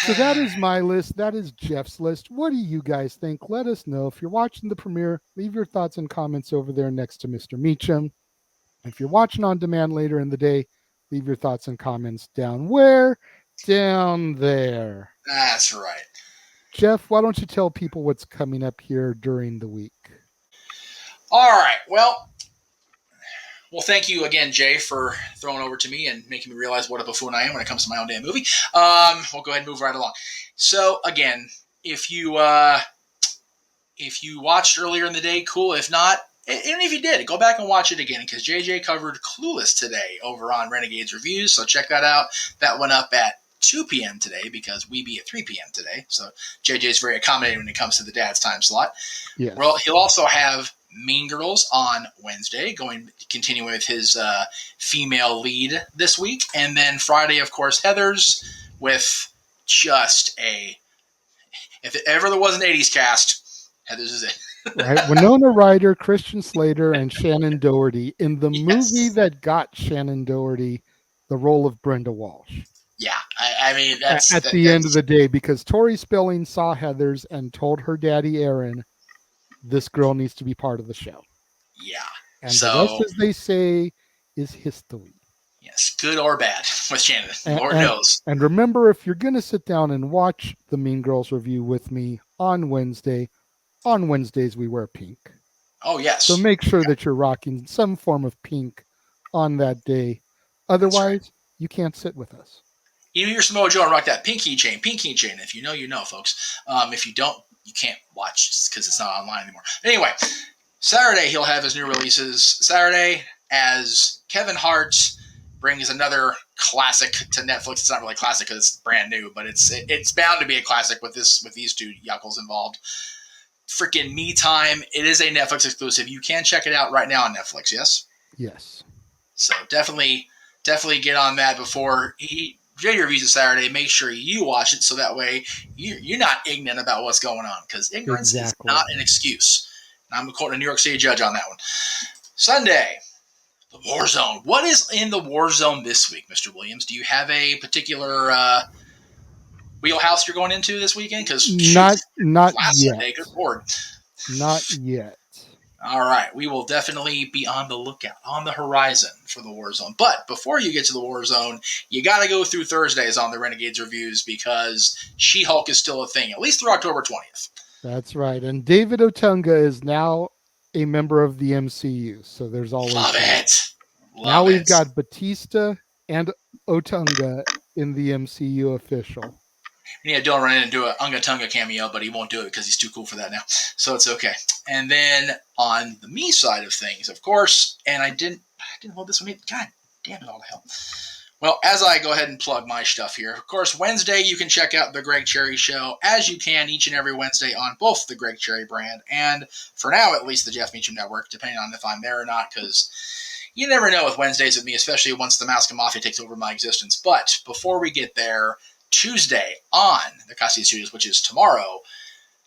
So that is my list. That is Jeff's list. What do you guys think? Let us know. If you're watching the premiere, leave your thoughts and comments over there next to Mr. Meacham. If you're watching on demand later in the day, leave your thoughts and comments down where? Down there. That's right. Jeff, why don't you tell people what's coming up here during the week? All right. Well, thank you again, Jay, for throwing over to me and making me realize what a buffoon I am when it comes to my own damn movie. We'll go ahead and move right along. So, again, if you watched earlier in the day, cool. If not, even if you did, go back and watch it again because JJ covered Clueless today over on Renegade's Reviews, so check that out. That went up at 2 p.m. today because we be at 3 p.m. today, so JJ's very accommodating when it comes to the dad's time slot. Yes. Well, he'll also have Mean Girls on Wednesday, continuing with his female lead this week, and then Friday, of course, Heathers with just if ever there was an 80s cast, Heathers is it. Right, Winona Ryder, Christian Slater, and Shannon Doherty in the movie that got Shannon Doherty the role of Brenda Walsh. Yeah, I mean that's at the end of the day, because Tori Spelling saw Heathers and told her daddy Aaron, "This girl needs to be part of the show." Yeah, and the rest, as they say, is history. Yes, good or bad with Shannon, Lord knows. And remember, if you're going to sit down and watch the Mean Girls review with me on Wednesday. On Wednesdays, we wear pink. Oh, yes. So make sure that you're rocking some form of pink on that day. Otherwise, you can't sit with us. Even if you're Samoa Joe and rock that pink keychain. If you know, you know, folks. If you don't, you can't watch because it's not online anymore. Anyway, Saturday, he'll have his new releases. Saturday, as Kevin Hart brings another classic to Netflix. It's not really classic because it's brand new, but it's bound to be a classic with these two yuckles involved. Freaking Me Time. It is a Netflix exclusive. You can check it out right now on Netflix, yes? Yes. So definitely get on that before Jay reviews it Saturday. Make sure you watch it so that way you're not ignorant about what's going on because ignorance is not an excuse. And I'm quoting a New York City judge on that one. Sunday, the War Zone. What is in the War Zone this week, Mr. Williams? Do you have a particular wheelhouse you're going into this weekend? Because not yet. Sunday, good Lord. Not yet. All right, we will definitely be on the lookout, on the horizon for the War Zone. But before you get to the War Zone, you got to go through Thursdays on the Renegades Reviews because She-Hulk is still a thing, at least through October 20th. That's right. And David Otunga is now a member of the MCU, so there's always Love that. it. Now we've got Batista and Otunga in the MCU official. Yeah, Dylan run in and do an Unga Tunga cameo, but he won't do it because he's too cool for that now. So it's okay. And then on the me side of things, of course, and I didn't hold this one. God damn it all to hell. Well, as I go ahead and plug my stuff here, of course, Wednesday you can check out the Greg Cherry Show as you can each and every Wednesday on both the Greg Cherry brand and, for now at least, the Jeff Meacham Network, depending on if I'm there or not, because you never know with Wednesdays with me, especially once the Mask and Mafia takes over my existence. But before we get there, Tuesday on the Casa D-18 Studios, which is tomorrow,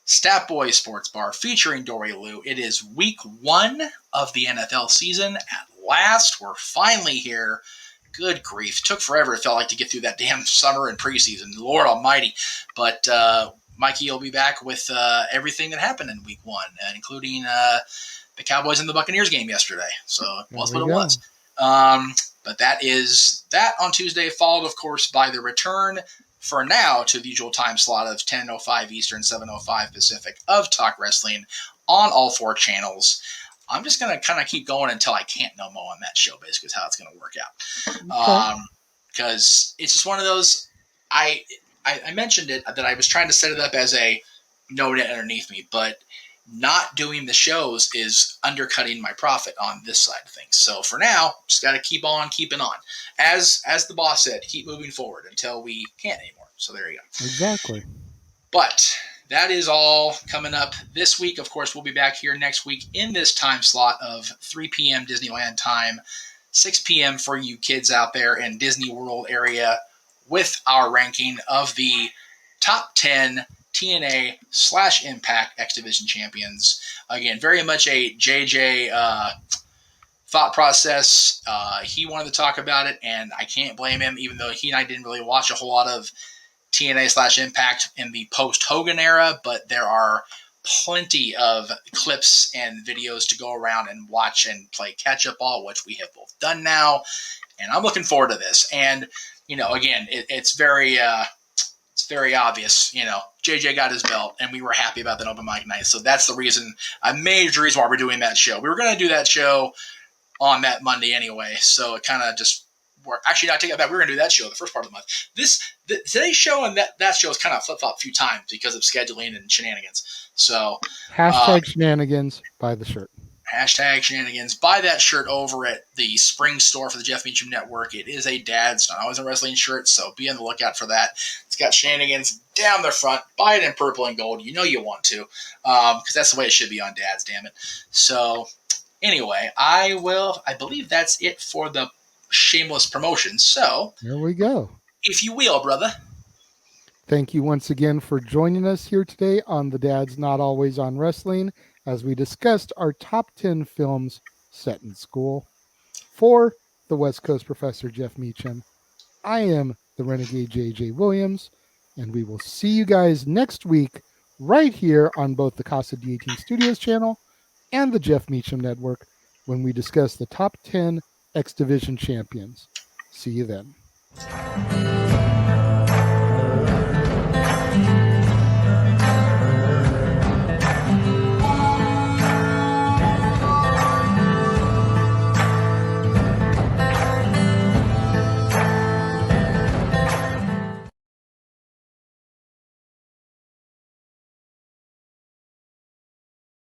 Stat Boy Sports Bar featuring Dory Lou. It is week 1 of the NFL season. At last, we're finally here. Good grief. Took forever, it felt like, to get through that damn summer and preseason. Lord almighty. But Mikey will be back with everything that happened in week 1, including the Cowboys and the Buccaneers game yesterday. So it was what it was. But that is that on Tuesday, followed, of course, by the return for now to the usual time slot of 10:05 Eastern, 7:05 Pacific of Talk Wrestling on all 4 channels. I'm just going to kind of keep going until I can't no more on that show, basically, is how it's going to work out. Because it's just one of those, I mentioned it, that I was trying to set it up as a note underneath me, but not doing the shows is undercutting my profit on this side of things. So for now, just got to keep on keeping on. As the boss said, keep moving forward until we can't anymore. So there you go. Exactly. But that is all coming up this week. Of course, we'll be back here next week in this time slot of 3 p.m. Disneyland time, 6 p.m. for you kids out there in Disney World area with our ranking of the top 10 TNA/Impact X Division champions. Again, very much a JJ thought process. He wanted to talk about it, and I can't blame him, even though he and I didn't really watch a whole lot of TNA/Impact in the post-Hogan era, but there are plenty of clips and videos to go around and watch and play catch-up ball, which we have both done now, and I'm looking forward to this. And, again, it's very obvious, JJ got his belt, and we were happy about that open mic night, so that's the reason, a major reason why we're doing that show. We were going to do that show on that Monday anyway, so it kind of just worked. Actually, I take that back. We were going to do that show the first part of the month. Today's show and that show is kind of flip-flopped a few times because of scheduling and shenanigans. So shenanigans, buy the shirt. #shenanigans. Buy that shirt over at the spring store for the Jeff Meacham Network. It is a DADS, not always a wrestling shirt, so be on the lookout for that. It's got shenanigans down the front. Buy it in purple and gold. You know you want to, because that's the way it should be on DADS, damn it. So anyway, I believe that's it for the shameless promotion. So there we go. If you will, brother. Thank you once again for joining us here today on the Dad's Not Always on Wrestling, as we discussed our top 10 films set in school. For the West Coast Professor Jeff Meacham, I am the Renegade JJ Williams, and we will see you guys next week right here on both the Casa D-18 Studios channel and the Jeff Meacham Network when we discuss the top 10 X Division champions. See you then.